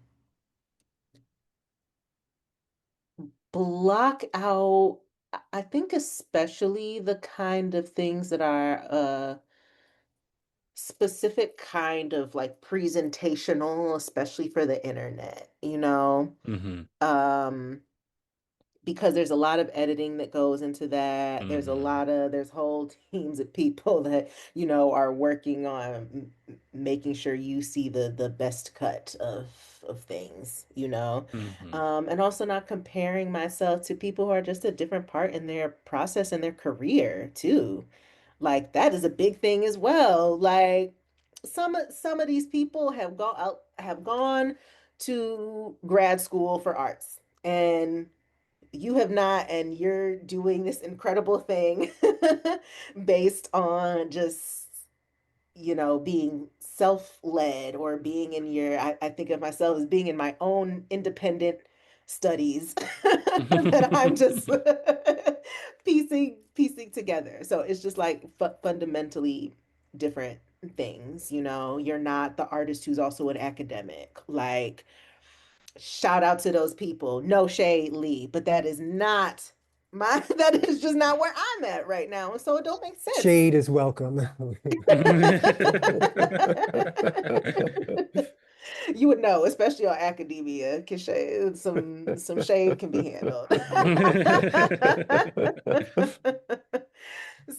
block out, I think especially the kind of things that are specific kind of like presentational, especially for the internet, mhm, Um, because there's a lot of editing that goes into that. mhm, There's whole teams of people that, are working on making sure you see the best cut of things, mhm. And also not comparing myself to people who are just a different part in their process and their career too. Like that is a big thing as well. Like some of these people have gone to grad school for arts and you have not, and you're doing this incredible thing based on just, being self-led or being in I think of myself as being in my own independent studies that I'm just piecing together. So it's just like fundamentally different things, You're not the artist who's also an academic. Like, shout out to those people. No shade, Lee, but that is not that is just not where I'm at right now. And so it don't make sense. Shade is welcome. You would know, especially on academia, because some shade can be handled.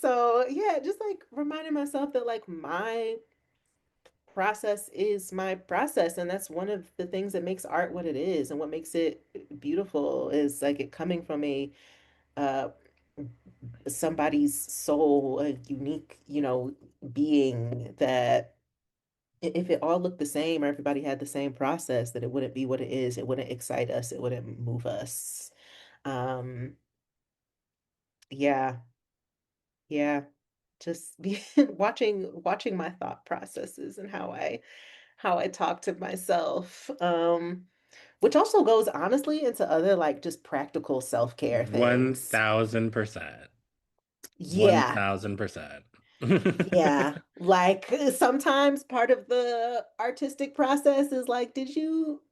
So yeah, just like reminding myself that like my process is my process, and that's one of the things that makes art what it is and what makes it beautiful is like it coming from a uh somebody's soul, a unique, being that if it all looked the same or everybody had the same process, that it wouldn't be what it is. It wouldn't excite us. It wouldn't move us. Um, yeah, yeah. Just be watching my thought processes and how I talk to myself. Which also goes honestly into other like just practical self-care things. 1000%. Yeah. 1000%. Yeah, like sometimes part of the artistic process is like,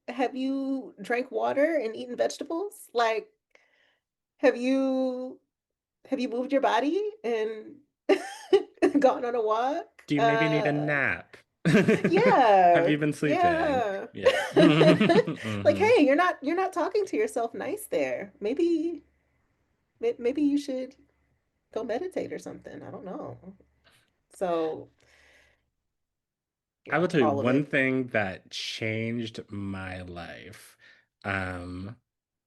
have you drank water and eaten vegetables? Like, have you have you moved your body and gone on a walk? Do you maybe need a nap? Have Yeah, you been sleeping? yeah. Yeah. Like, Mhm. hey, you're not talking to yourself nice there. Maybe you should go meditate or something. I don't know. So, I will yeah, tell you all of one it. thing that changed my life.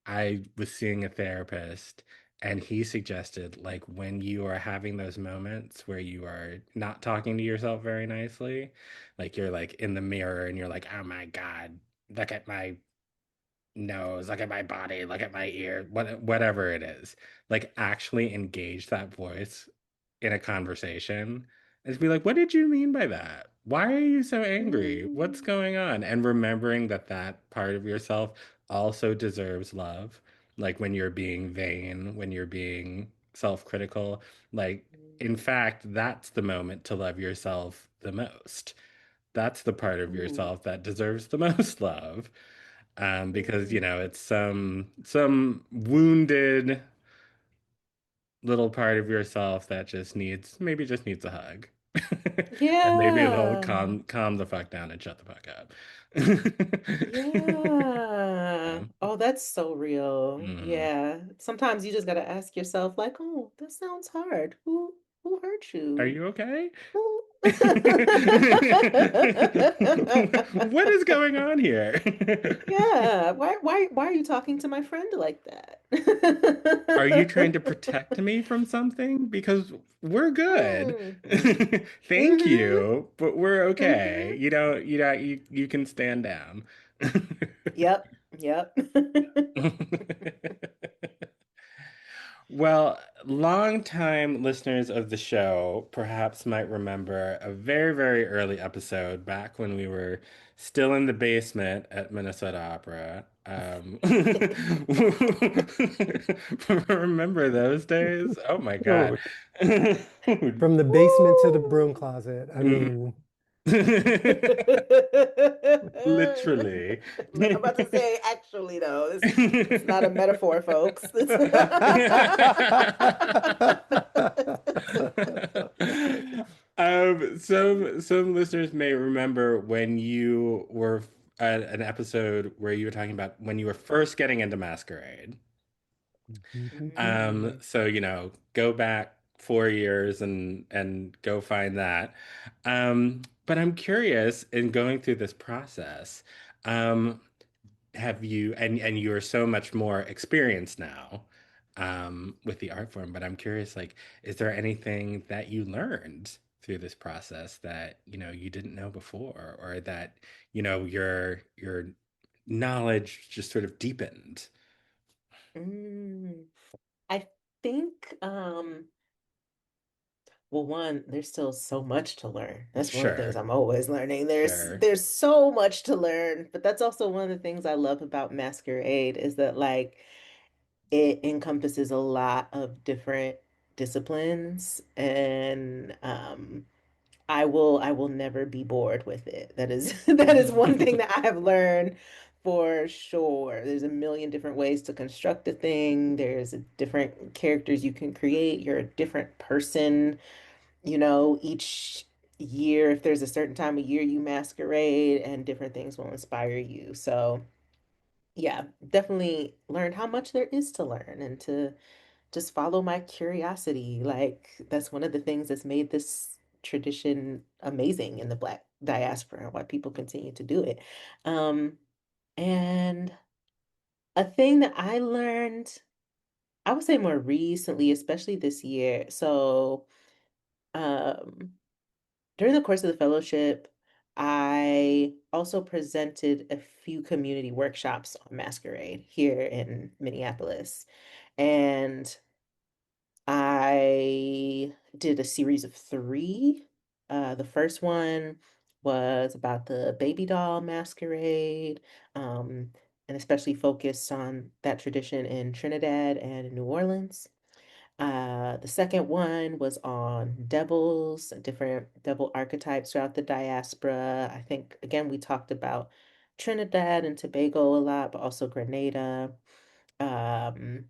I was seeing a therapist, and he suggested, like, when you are having those moments where you are not talking to yourself very nicely, like you're like in the mirror and you're like, oh my God, look at my nose, look at my body, look at my ear, whatever it is. Like, actually engage that voice in a conversation and be like, what did you mean by that? Why are you so angry? What's Mm, going on? And remembering that that part of yourself also deserves love. Like when you're being vain, when you're being self-critical, like in fact, that's the moment to love yourself the most. That's the part of ooh, yourself that deserves the most love. Because mm. it's some wounded little part of yourself that just needs a hug. And maybe it'll Yeah. calm the fuck down and shut the fuck up. Yeah. Yeah. Oh, that's so real. Mhm. Yeah. Sometimes you just gotta ask yourself, like, oh, that sounds hard. Who hurt Are you? you okay? Who? What is going on here? Yeah. Why are you talking to my friend like Are you trying that? to protect me from something? Because we're good. Hmm. Thank Mm-hmm. you, but we're okay. Mm-hmm. You can stand down. Yep. Yep. Well, longtime listeners of the show perhaps might remember a very, very early episode back when we were still in the basement at Minnesota Opera. Remember those days? Oh my God. Oh, from the basement to the broom closet. I mean, Literally. I'm about to say, actually, though, it's not a metaphor, folks. Some listeners may remember when you were at an episode where you were talking about when you were first getting into Masquerade. Mm. So go back 4 years and go find that. But I'm curious in going through this process. Um, have you and you're so much more experienced now with the art form, but I'm curious, like, is there anything that you learned through this process that you didn't know before, or that your knowledge just sort of deepened? Mm. I think, well, one, there's still so much to learn. That's one of the things Sure, I'm always learning. sure. There's so much to learn, but that's also one of the things I love about Masquerade is that like it encompasses a lot of different disciplines and I will never be bored with it. That is that is one thing that I have learned for sure. There's a million different ways to construct a thing. There's different characters you can create. You're a different person, each year, if there's a certain time of year you masquerade and different things will inspire you. So, yeah, definitely learned how much there is to learn and to just follow my curiosity. Like, that's one of the things that's made this tradition amazing in the Black diaspora, why people continue to do it. Um, and a thing that I learned, I would say more recently, especially this year. So, um, during the course of the fellowship, I also presented a few community workshops on Masquerade here in Minneapolis. And I did a series of three. The first one was about the baby doll masquerade, and especially focused on that tradition in Trinidad and in New Orleans. The second one was on devils, different devil archetypes throughout the diaspora. I think, again, we talked about Trinidad and Tobago a lot, but also Grenada. Um,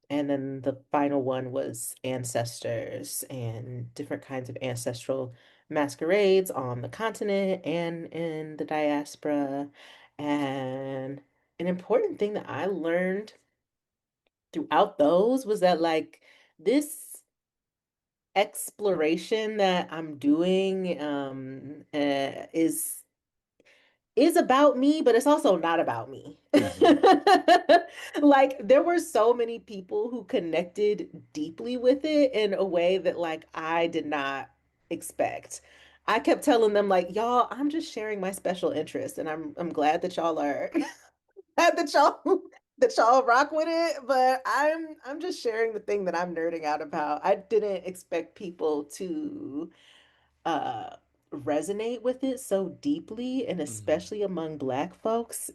and then the final one was ancestors and different kinds of ancestral masquerades on the continent and in the diaspora. And an important thing that I learned throughout those was that like this exploration that I'm doing is about me, but it's also not about me. Hmm. Like there were so many people who connected deeply with it in a way that like I did not expect. I kept telling them like, y'all, I'm just sharing my special interest and I'm glad that y'all are glad that y'all rock with it, but I'm just sharing the thing that I'm nerding out about. I didn't expect people to uh resonate with it so deeply and Hmm. especially among Black folks,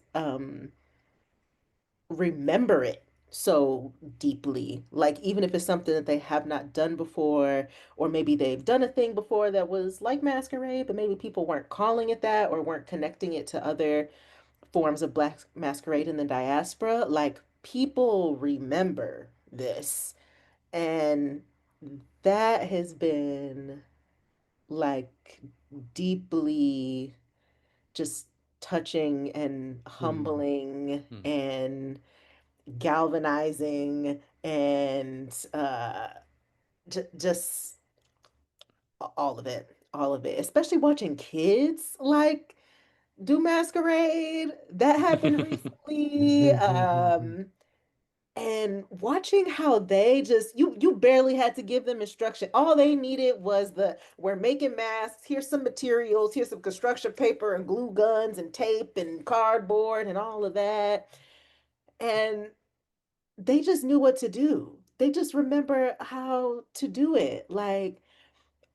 remember it so deeply. Like even if it's something that they have not done before, or maybe they've done a thing before that was like masquerade, but maybe people weren't calling it that or weren't connecting it to other forms of Black masquerade in the diaspora, like people remember this. And that has been like deeply just touching and Hmm. humbling Hmm. and galvanizing and just all of it, especially watching kids like do masquerade. That happened recently. And watching how they just you barely had to give them instruction. All they needed was we're making masks, here's some materials, here's some construction paper and glue guns and tape and cardboard and all of that. And they just knew what to do. they just remember how to do it. Like,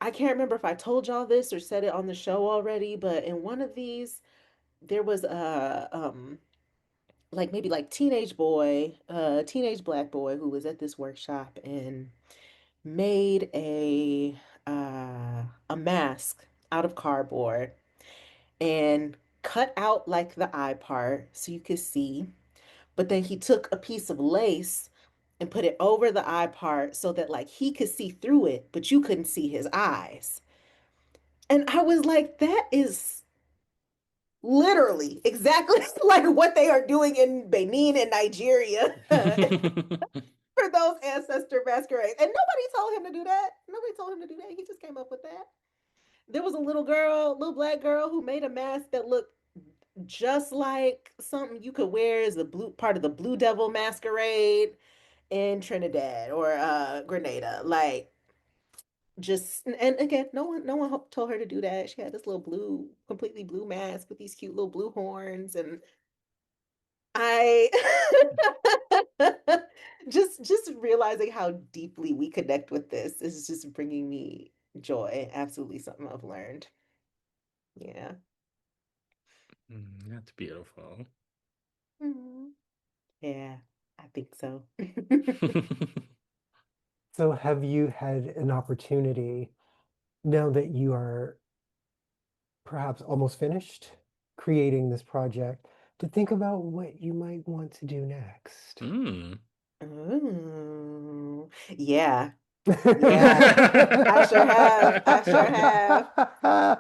I can't remember if I told y'all this or said it on the show already, but in one of these, there was a like maybe like teenage black boy who was at this workshop and made a mask out of cardboard and cut out like the eye part so you could see. But then he took a piece of lace and put it over the eye part so that like he could see through it, but you couldn't see his eyes. And I was like, that is literally exactly like what they are doing in Benin and Nigeria for those ancestor masquerades. And nobody told him to do that. Nobody told him to do that. He just came up with that. There was a little girl, little black girl who made a mask that looked just like something you could wear as the blue part of the Blue Devil masquerade in Trinidad or Grenada. Like just and again, no one told her to do that. She had this little blue, completely blue mask with these cute little blue horns, and I just realizing how deeply we connect with this is just bringing me joy. Absolutely something I've learned. Yeah. That's beautiful. Mhm. Yeah, I think so. So have you had an opportunity now that you are perhaps almost finished creating this project to think about what you might want to do next? Mm. Ooh. Yeah, yeah. I sure have. I sure have.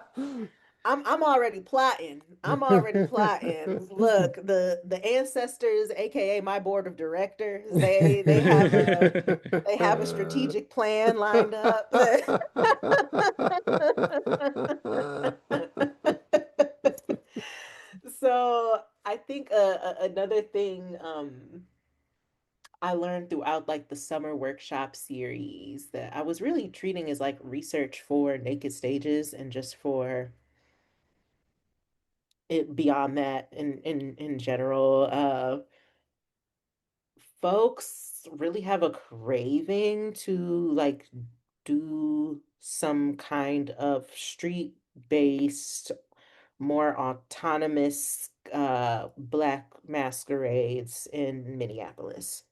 I'm already plotting. I'm already plotting. Look, the ancestors, aka my board of directors, they have a strategic plan lined up. So I think another thing I learned throughout like the summer workshop series that I was really treating as like research for naked stages and just for it beyond that in general. Folks really have a craving to like do some kind of street-based, more autonomous black masquerades in Minneapolis.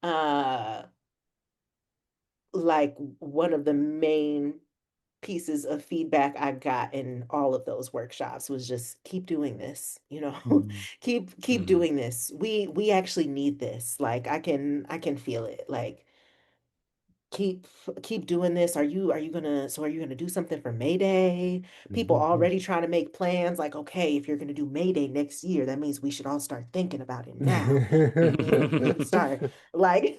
Uh like one of the main pieces of feedback I got in all of those workshops was just keep doing this, you know, Mm. keep Mm. doing this. We actually need this. Like I can feel it. Like keep keep doing this. Are you gonna do something for May Day? People already trying to make plans like, okay, if you're gonna do May Day next year, that means we should all start thinking about it now. We need to start like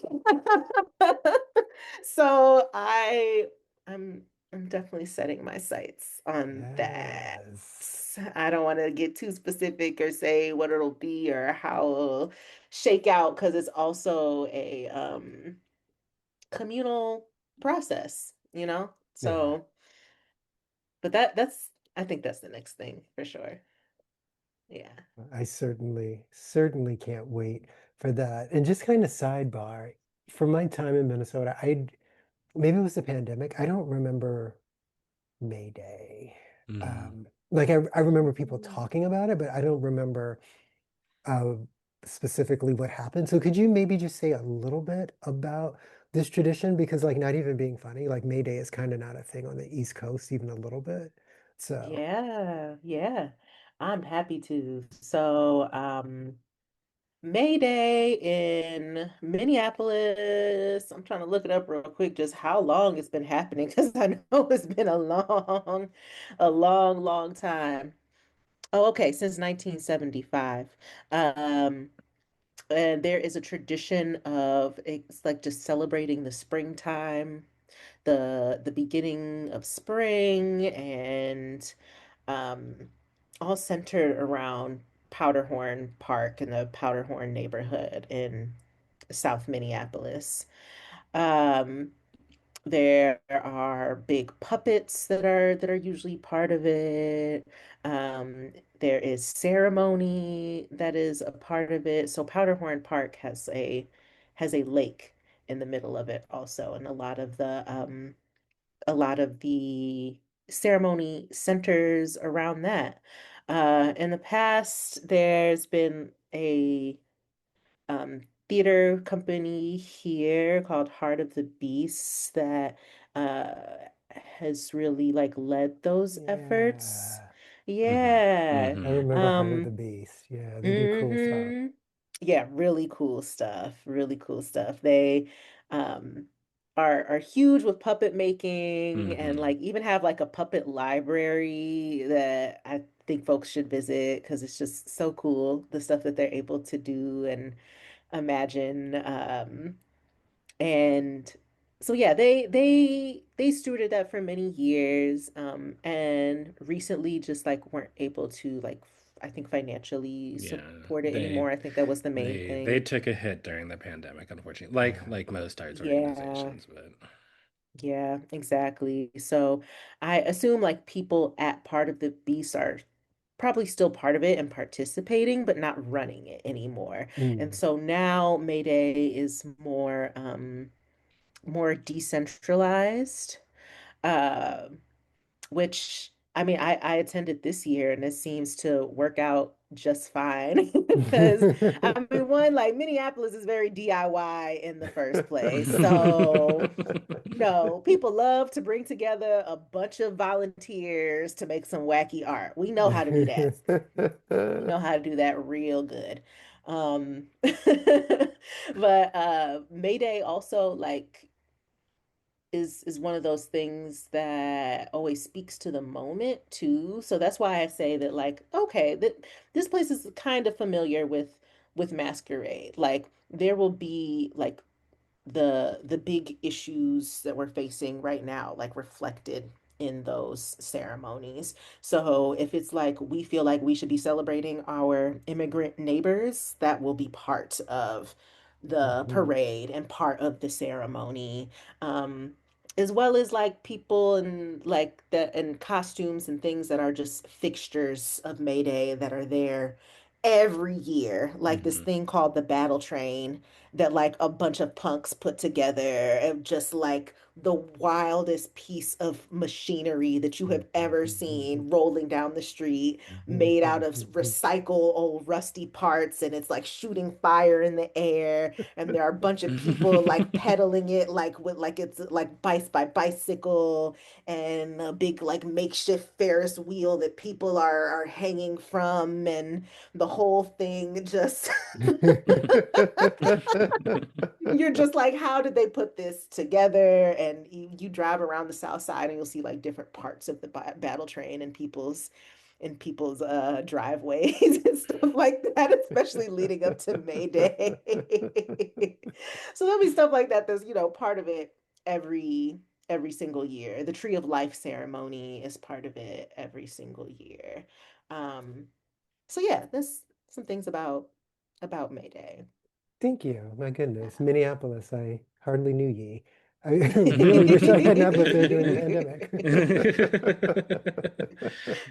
so I'm I'm definitely setting my sights on that. Yes. I don't want to get too specific or say what it'll be or how it'll shake out because it's also a communal process, you know? Yeah. So, but that's I think that's the next thing for sure. Yeah. I certainly can't wait for that. And just kind of sidebar, from my time in Minnesota, I maybe it was the pandemic. I don't remember May Day. Mm. Like I remember people Mm. talking about it, but I don't remember uh, specifically what happened. So could you maybe just say a little bit about this tradition? Because like not even being funny, like May Day is kind of not a thing on the East Coast, even a little bit. So Yeah, yeah. I'm happy to. So, May Day in Minneapolis. I'm trying to look it up real quick, just how long it's been happening, because I know it's been a long time. Oh, okay, since 1975. Um, and there is a tradition of it's like just celebrating the springtime, the beginning of spring, and um, all centered around Powderhorn Park in the Powderhorn neighborhood in South Minneapolis. Um, there are big puppets that are usually part of it. Um, there is ceremony that is a part of it. So Powderhorn Park has a lake in the middle of it also, and a lot of the ceremony centers around that. In the past, there's been a theater company here called Heart of the Beast that uh, has really like led those efforts. Yeah. Yeah. I Hmm. remember Heart of the Um, Beast. Yeah, they do cool stuff. hmm Yeah, really cool stuff. Really cool stuff. They um are huge with puppet making and Hmm. like even have like a puppet library that I think folks should visit because it's just so cool the stuff that they're able to do and imagine. And so yeah, they stewarded that for many years, and recently just like weren't able to like I think financially Yeah, support it they anymore. I think that was the main they thing. took a hit during the pandemic, unfortunately, Yeah. like most arts Yeah, organizations, but yeah, exactly. So I assume like people at part of the Beast are probably still part of it and participating, but not running it anymore. And Mm. so now Mayday is more decentralized, uh, which I mean, I attended this year and it seems to work out just fine. Because I mean, one, like Minneapolis is very DIY in the first place. So, people love to bring together a bunch of volunteers to make some wacky art. We know how to do that. We know how to do that real good. But Mayday also like is one of those things that always speaks to the moment too. So that's why I say that like, okay, that this place is kind of familiar with masquerade. Like there will be like the big issues that we're facing right now, like reflected in those ceremonies. So if it's like we feel like we should be celebrating our immigrant neighbors, that will be part of the Mhm. parade and part of the ceremony. Um, as well as like people and like that and costumes and things that are just fixtures of May Day that are there every year, like this hmm. thing called the battle train that like a bunch of punks put together of just like the wildest piece of machinery that you have ever seen rolling down the street, made out of recycle old rusty parts, and it's like shooting fire in the air, and there are a bunch of people like pedaling it like with like it's like bicycle and a big like makeshift Ferris wheel that people are hanging from, and the whole thing just you're just like, how did they put this together? And you drive around the South Side and you'll see like different parts of the battle train and people's driveways and stuff like that, especially leading up to May Day. So there'll be stuff like that that's, part of it every every single year. The Tree of Life ceremony is part of it every single year. Um, so yeah, that's some things about May Day. Thank you. My goodness. Minneapolis, I hardly knew ye. I really wish I had not lived there during the pandemic.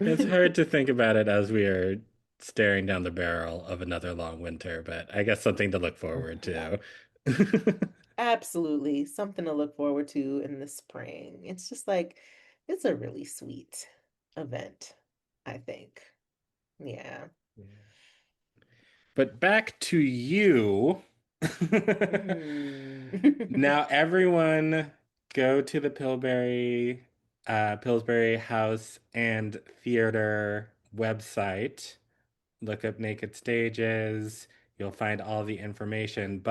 It's hard to think about it as we are staring down the barrel of another long winter, but I guess something to look forward Yeah, to. absolutely. Something to look forward to in the spring. It's just like, it's a really sweet event, I think. Yeah. Yeah. But back to you. Mm. Now, everyone go to the Pillsbury House and Theater website. Look up Naked Stages. You'll find all the information,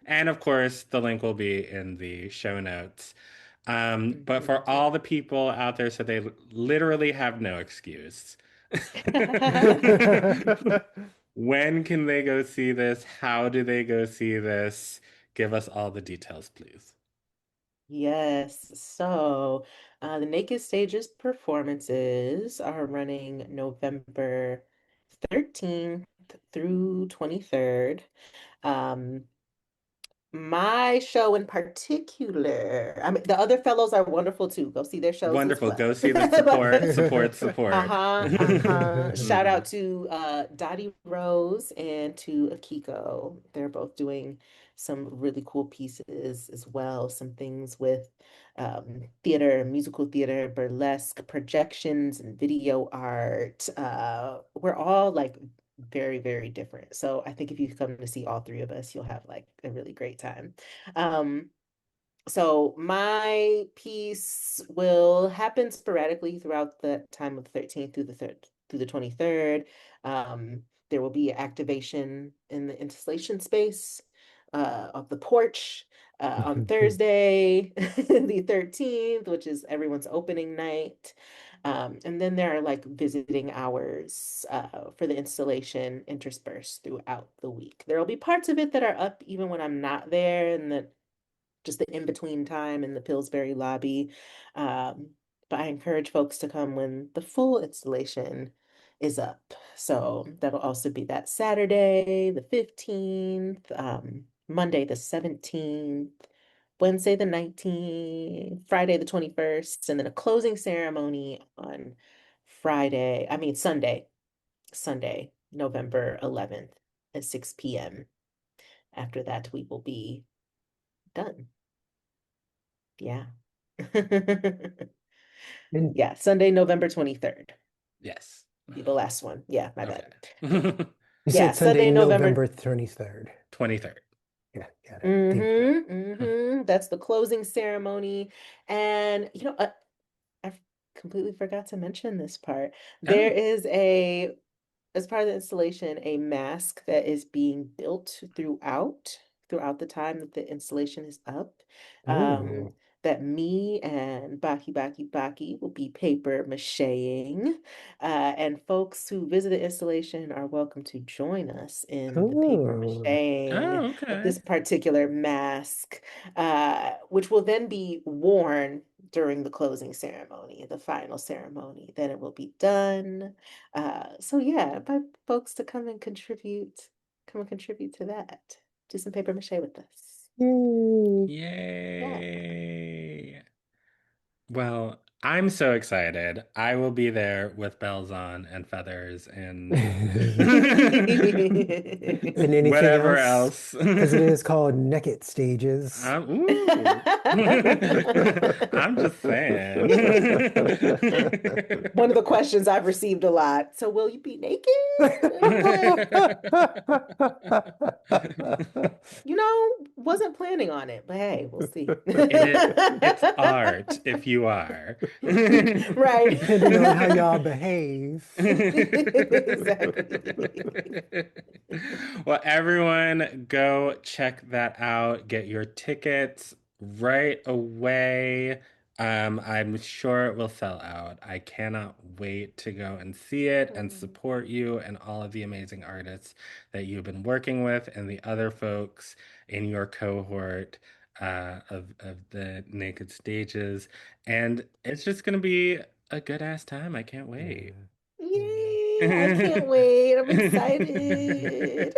and of course, the link will be in the show notes. But for Mhm. all the people out there, so they literally have no excuse. When can they go see this? How do they go see this? Give us all the details, please. Yes. So, the Naked Stages performances are running November 13th through 23rd. Um, My show in particular, I mean, the other fellows are wonderful too. Go see their shows as Wonderful. Go well. see the support. Shout out to Dottie Rose and to Akiko. They're both doing some really cool pieces as well. Some things with theater, musical theater, burlesque, projections, and video art. We're all like very, very different. So I think if you come to see all three of us, you'll have like a really great time. Um, so my piece will happen sporadically throughout the time of the 13th through the 23rd. There will be activation in the installation space of the porch on Thursday, the 13th, which is everyone's opening night. And then there are like visiting hours for the installation interspersed throughout the week. There will be parts of it that are up even when I'm not there, and that just the in-between time in the Pillsbury lobby. But I encourage folks to come when the full installation is up. So that'll also be that Saturday, the 15th, Monday, the 17th, Wednesday, the 19th, Friday, the 21st, and then a closing ceremony on Sunday, November 11th at 6 p.m. After that, we will be done. Yeah. And Yeah, Sunday, November 23rd. Yes. Be the last one. Yeah, my bad. Okay. you Yeah, said Sunday, Sunday, November 23rd. 23rd. Yeah, got it. Thank you. That's the closing ceremony. And I completely forgot to mention this part. There Oh. is as part of the installation, a mask that is being built throughout the time that the installation is up. Ooh. That me and Baki will be paper macheing. And folks who visit the installation are welcome to join us in the paper Ooh. macheing Oh, of okay. this particular mask, which will then be worn during the closing ceremony, the final ceremony. Then it will be done. So yeah, invite folks to come and contribute to that. Do some paper mache with us. Yay. Yeah. Yay. Well, I'm so excited. I will be there with bells on and feathers and And anything whatever else? else. Because it is called Naked Stages. Ooh. I'm just saying. One of the questions I've received a lot. So will you be naked? Wasn't planning on it, but hey, we'll see. It's art if you are. Right. Depending on how y'all behave. Exactly. Well, everyone, go check that out. Get your tickets right away. I'm sure it will sell out. I cannot wait to go and see it and support you and all of the amazing artists that you've been working with and the other folks in your cohort of the Naked Stages. And it's just going to be a good ass time. I can't wait. Yay, I can't wait. I'm excited.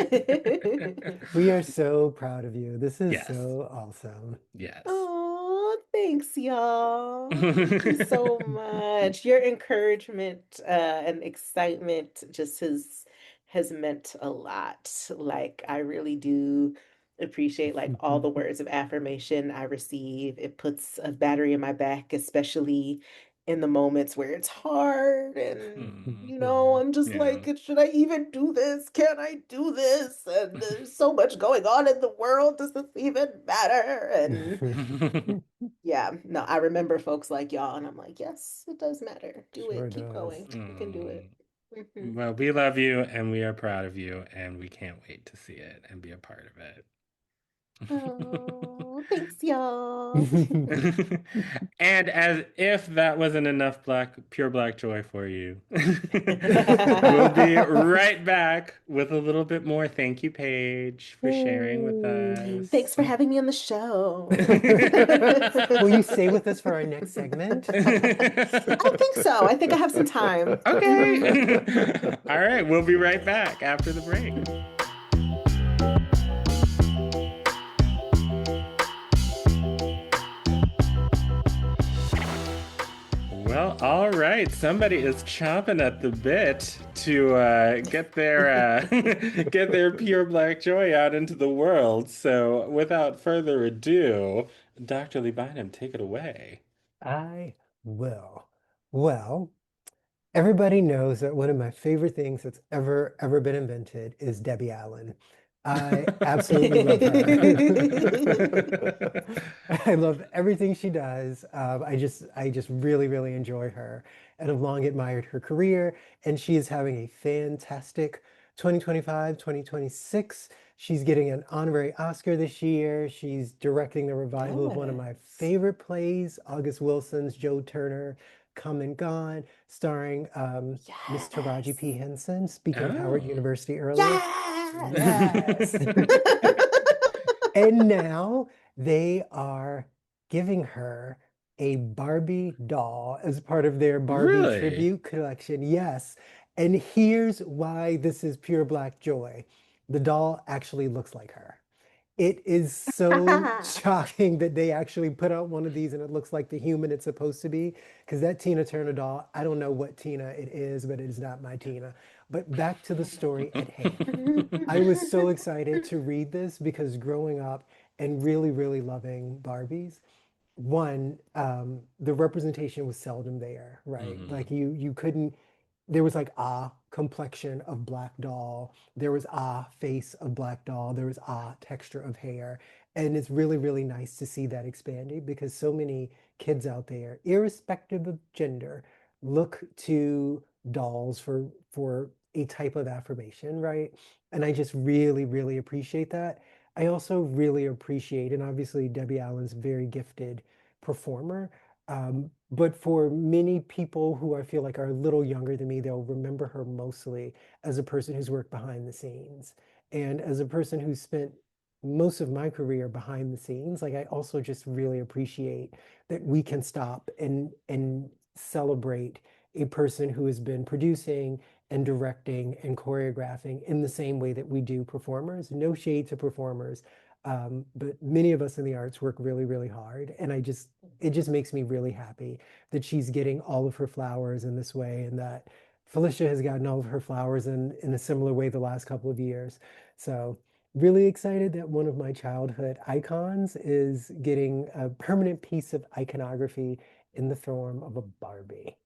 We are so proud of you. This is Yes. so awesome. Yes. Oh, thanks, y'all. Thank you so much. Your encouragement and excitement just has meant a lot. Like I really do appreciate like all the words of affirmation I receive. It puts a battery in my back, especially in the moments where it's hard and I'm just Yeah. like, should I even do this? Can I do this? And there's so much going on in the world. Does this even matter? And yeah, no, I remember folks like y'all, and I'm like, yes, it does matter. Do Sure it. Keep does. going. You can do it. Well, we love you and we are proud of you and we can't wait to see it and be a part of it. Oh, thanks, y'all. And as if that wasn't enough pure black joy for you, we'll be right back with a little bit more. Thank you, Paige, for sharing with us. Thanks for having me on the show. Will you stay with us for our next segment? I think so. I think I have some time. Okay. All right. We'll be right back after the break. All right, somebody is chomping at the bit to get their get their pure black joy out into the world. So, without further ado, Dr. Lee Bynum, take it away. I will. Well, everybody knows that one of my favorite things that's ever been invented is Debbie Allen. I absolutely love her. I love everything she does. I just really enjoy her and have long admired her career. And she is having a fantastic 2025, 2026. She's getting an honorary Oscar this year. She's directing the revival of one of my Yes. favorite plays, August Wilson's Joe Turner, Come and Gone, starring Miss Taraji P. Yes. Henson, speaking of Howard Oh. University earlier. Yes. Yes. And now they are giving her a Barbie doll as part of their Barbie Really? tribute collection. Yes. And here's why this is pure black joy. The doll actually looks like her. It is so shocking that they actually put out one of these and it looks like the human it's supposed to be. Because that Tina Turner doll, I don't know what Tina it is, but it is not my Tina. But back to the story at hand. I was so excited to read this because growing up and really loving Barbies, one, the representation was seldom there, right? Hmm. Like you couldn't, there was like complexion of black doll, there was face of black doll, there was texture of hair. And it's really nice to see that expanding because so many kids out there, irrespective of gender, look to dolls for a type of affirmation, right? And I just really appreciate that. I also really appreciate, and obviously Debbie Allen's a very gifted performer. But for many people who I feel like are a little younger than me, they'll remember her mostly as a person who's worked behind the scenes. And as a person who's spent most of my career behind the scenes, like I also just really appreciate that we can stop and celebrate a person who has been producing and directing and choreographing in the same way that we do performers. No shade to performers, but many of us in the arts work really hard, and it just makes me really happy that she's getting all of her flowers in this way, and that Felicia has gotten all of her flowers in a similar way the last couple of years. So really excited that one of my childhood icons is getting a permanent piece of iconography in the form of a Barbie.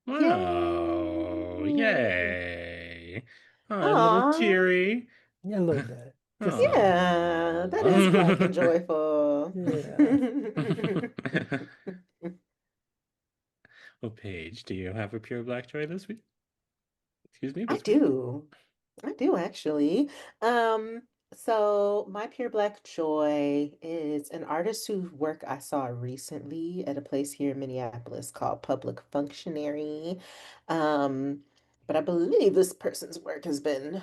Wow. Yay. Yay. Oh, a little Aw. teary. Yeah, a little bit, just a little bit. Yeah, that is black and Oh. joyful. Yeah. Well, Paige, do you have a pure black joy this week? Excuse me, I this week? do. I do actually. Um, so my pure black joy is an artist whose work I saw recently at a place here in Minneapolis called Public Functionary. Um, but I believe this person's work has been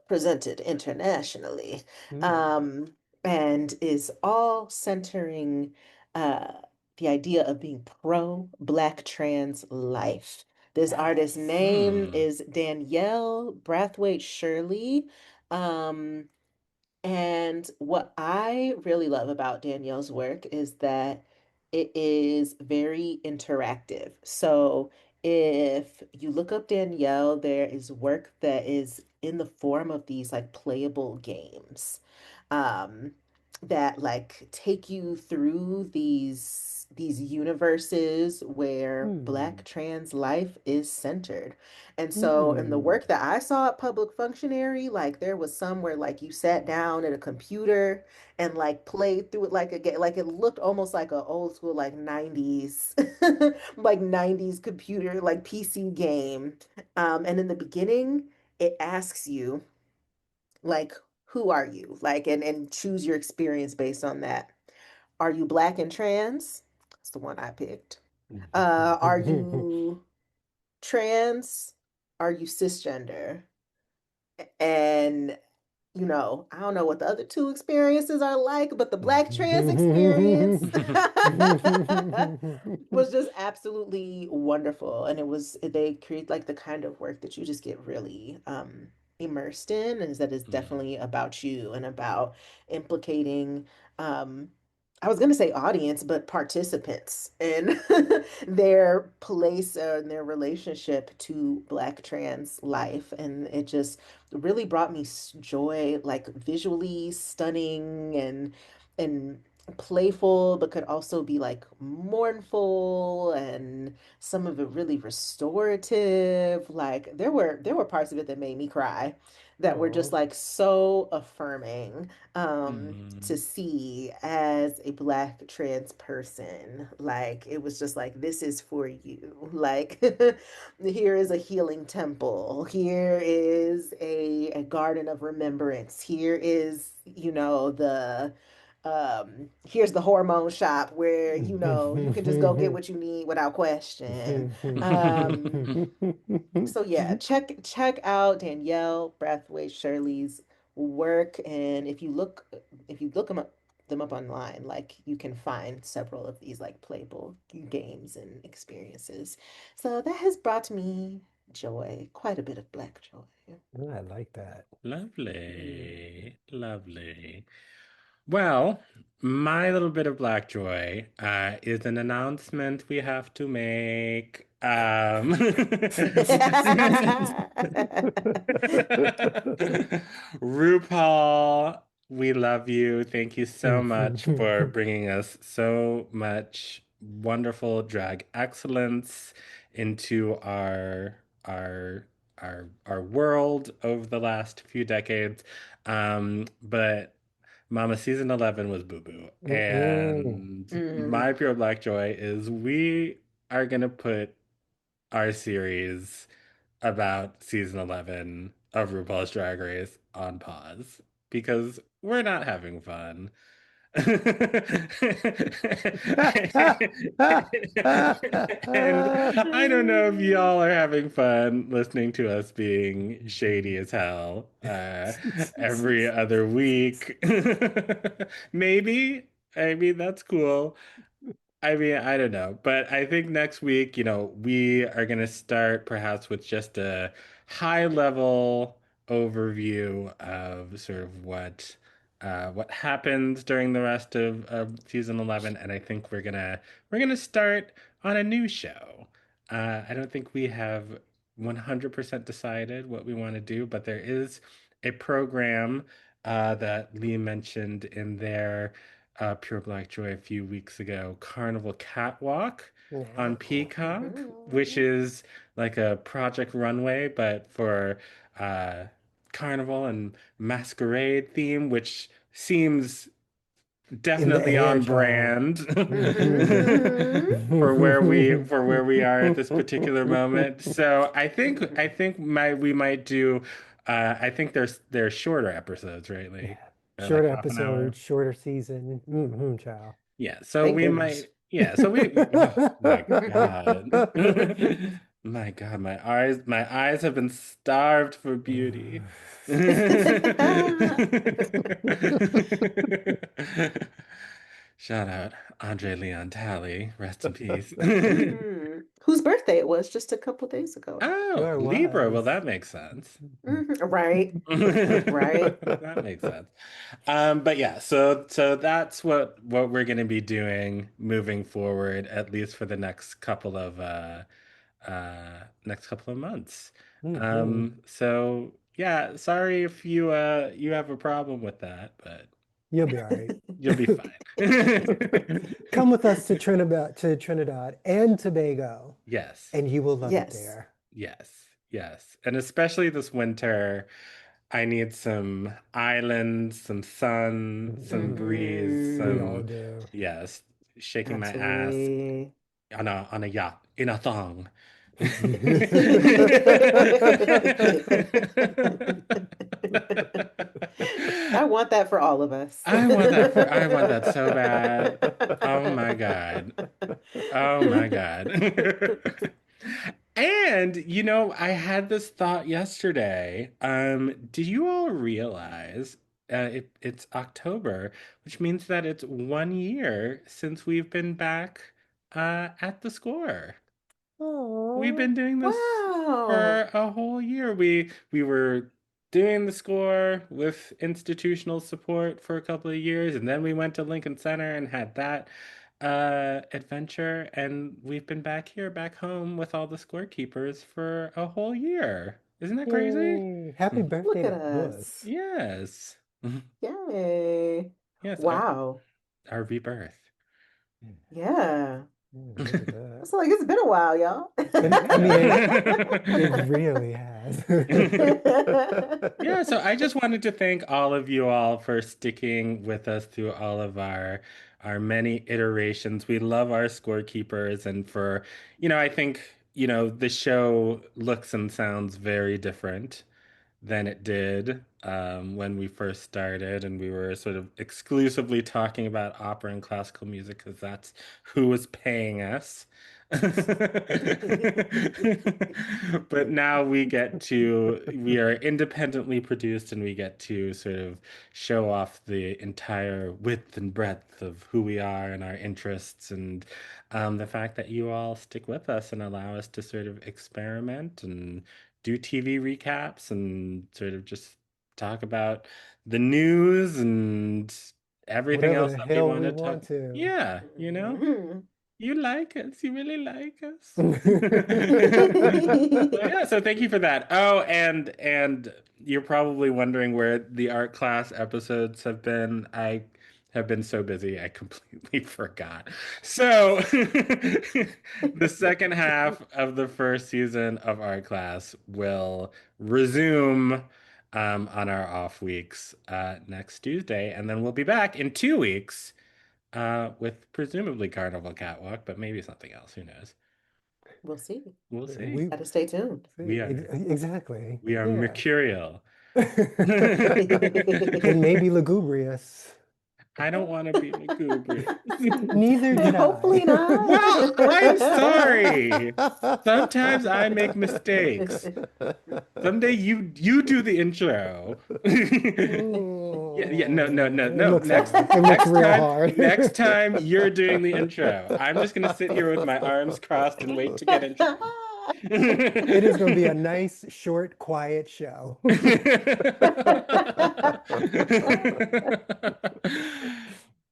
presented internationally, Hmm. um, and is all centering uh, the idea of being pro-Black trans life. This artist's Yes. name Hmm. is Danielle Brathwaite Shirley. Um, and what I really love about Danielle's work is that it is very interactive. So if you look up Danielle, there is work that is in the form of these like playable games, um, that like take you through these universes where Hmm. Black trans life is centered. And so in the Hmm. work that I saw at Public Functionary, like there was some where like you sat down at a computer and like played through it like a game, like it looked almost like an old school like 90s like 90s computer like PC game. And in the beginning, it asks you like who are you? Like and choose your experience based on that. Are you Black and trans? That's the one I picked. Are you trans? Are you cisgender? And I don't know what the other two experiences are like, but the Black trans experience was just absolutely wonderful. And they create like the kind of work that you just get really immersed in, and that is Hmm. definitely about you and about implicating um I was going to say audience, but participants in their place and their relationship to Black trans life. And it just really brought me joy, like visually stunning and playful, but could also be like mournful and some of it really restorative. Like there were parts of it that made me cry that were just Oh. like so affirming to Mm. see as a Black trans person. Like it was just like, this is for you. Like here is a healing temple. Here is a garden of remembrance. Here is, here's the hormone shop where, you can just go get what you need without question. Um, so yeah, check out Danielle Brathwaite Shirley's work, and if you look them up online, like you can find several of these like playable games and experiences. So that has brought me joy, quite a bit of Black joy. Oh, I like that. Mm. Lovely, lovely. Well, my little bit of black joy is an announcement we have to make. RuPaul, we love you. Thank you so much for bringing us so much wonderful drag excellence into our world over the last few decades. But Mama season 11 was boo boo. Mm-mm. And Mm. my pure black joy is we are gonna put our series about season 11 of RuPaul's Drag Race on pause because we're not having fun. And I don't know if y'all are having fun listening to us being shady as hell every other week. Maybe, I mean, that's cool. I mean, I don't know, but I think next week, we are going to start perhaps with just a high level overview of sort of what happens during the rest of season 11, and I think we're gonna start on a new show. I don't think we have 100% decided what we want to do, but there is a program that Lee mentioned in their Pure Black Joy a few weeks ago, Carnival Catwalk on No. Peacock, which Mhm. is like a Project Runway, but for uh, Carnival and Masquerade theme, which seems In the definitely air, on child. brand Mhm. for where we are at this particular moment. So I think we might do I think they're shorter episodes, right, Yeah. Lee? They're like Shorter half an hour. episode, shorter season. Child. Yeah, so Thank we goodness. might, yeah, so oh my God. My God, my eyes have been starved for beauty. Shout out Andre Leon Talley, rest in peace. Whose birthday it was just a couple days ago. Oh, Sure Libra, well, was. that makes sense. Right, right. That makes sense. But yeah, so that's what we're gonna be doing moving forward, at least for the next couple of months. Mhm. So yeah, sorry if you have a problem with that, but You'll be all right. you'll be fine. Come with us to Trinidad and Tobago, Yes, and you will love it Yes. there. yes, yes. And especially this winter, I need some island, some sun, some breeze, We all Mm, do. yes, shaking my ass absolutely. on a yacht in a thong. I want that for all of us. I want that so bad. Oh my God. Oh my God. And I had this thought yesterday. Do you all realize it's October, which means that it's 1 year since we've been back at the score. We've Oh, been doing this Wow. for a whole year. We were doing the score with institutional support for a couple of years, and then we went to Lincoln Center and had that adventure, and we've been back here, back home with all the scorekeepers for a whole year. Isn't that crazy? Yay! Happy birthday Look at to us. us. Yes. Yay. Yes, Wow. our rebirth. Yeah. Look at that. It's like it's been a while, y'all. I mean, it really has. Yeah, so I just wanted to thank all of you all for sticking with us through all of our many iterations. We love our scorekeepers, and for, I think, the show looks and sounds very different than it did when we first started, and we were sort of exclusively talking about opera and classical music because that's who was paying us. But now we are independently produced, and we get to sort of show off the entire width and breadth of who we are and our interests, and the fact that you all stick with us and allow us to sort of experiment and do TV recaps and sort of just talk about the news and everything Whatever else the that we hell want we to talk. want to. Yeah, Mhm. you like us. You really like us. Yeah, so thank you for that. Oh, and you're probably wondering where the art class episodes have been. I have been so busy, I completely forgot. So, the second half of the first season of art class will resume on our off weeks next Tuesday, and then we'll be back in 2 weeks with presumably Carnival Catwalk, but maybe something else. Who knows? We'll see. We'll see. We Gotta stay tuned. We are exactly. we are Yeah. mercurial. And maybe lugubrious. I don't want to be lugubrious. Neither did I. Hopefully not. Well, I'm sorry. Sometimes I make mistakes. Someday you do the intro. Yeah, no. It looks Next, hard. It looks next real time, hard. next time you're doing the intro. I'm just gonna sit here with my arms crossed and wait to get intro. It is going to be a nice, short, quiet show.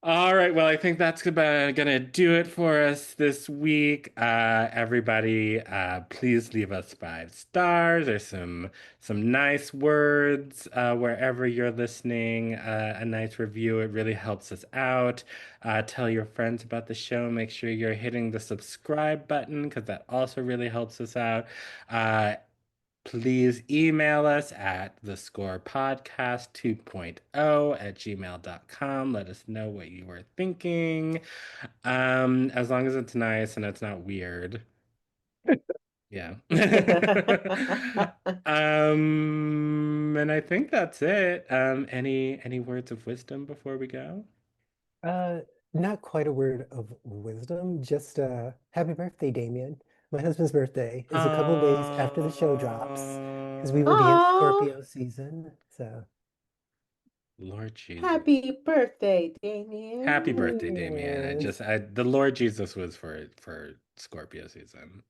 All right, well, I think that's gonna do it for us this week. Everybody, please leave us 5 stars or some nice words wherever you're listening. A nice review, it really helps us out. Tell your friends about the show. Make sure you're hitting the subscribe button because that also really helps us out. Please email us at thescorepodcast 2.0 at gmail.com. Let us know what you were thinking. As long as it's nice and it's not weird. Yeah. And I think that's it. Any words of wisdom before we go? Not quite a word of wisdom, just happy birthday, Damien. My husband's birthday is a couple of days after the show drops, because we will be in Aw, Scorpio season. So Lord Jesus. happy birthday, Damien. Happy birthday, Damien. Yes. The Lord Jesus was for Scorpio season.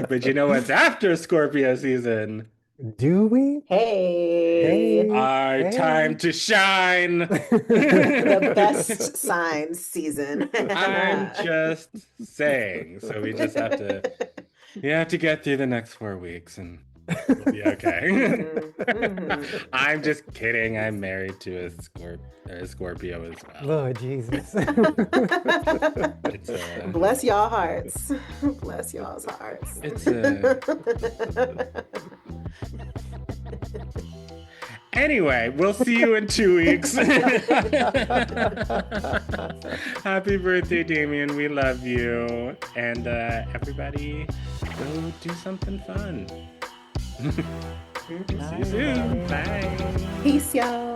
But you know what's after Scorpio season? Do we? Hey, Our Hey. time to shine. the best signs season. I'm just saying. So we just have to get through the next 4 weeks and we'll be okay. I'm just kidding. I'm married to a Scorpio as well. Lord Jesus. It's Bless y'all hearts. Bless y'all's hearts. Anyway, we'll see you in 2 weeks. Happy birthday, Damien. We love you. And everybody, go do something fun. See you soon. Bye. Peace, y'all.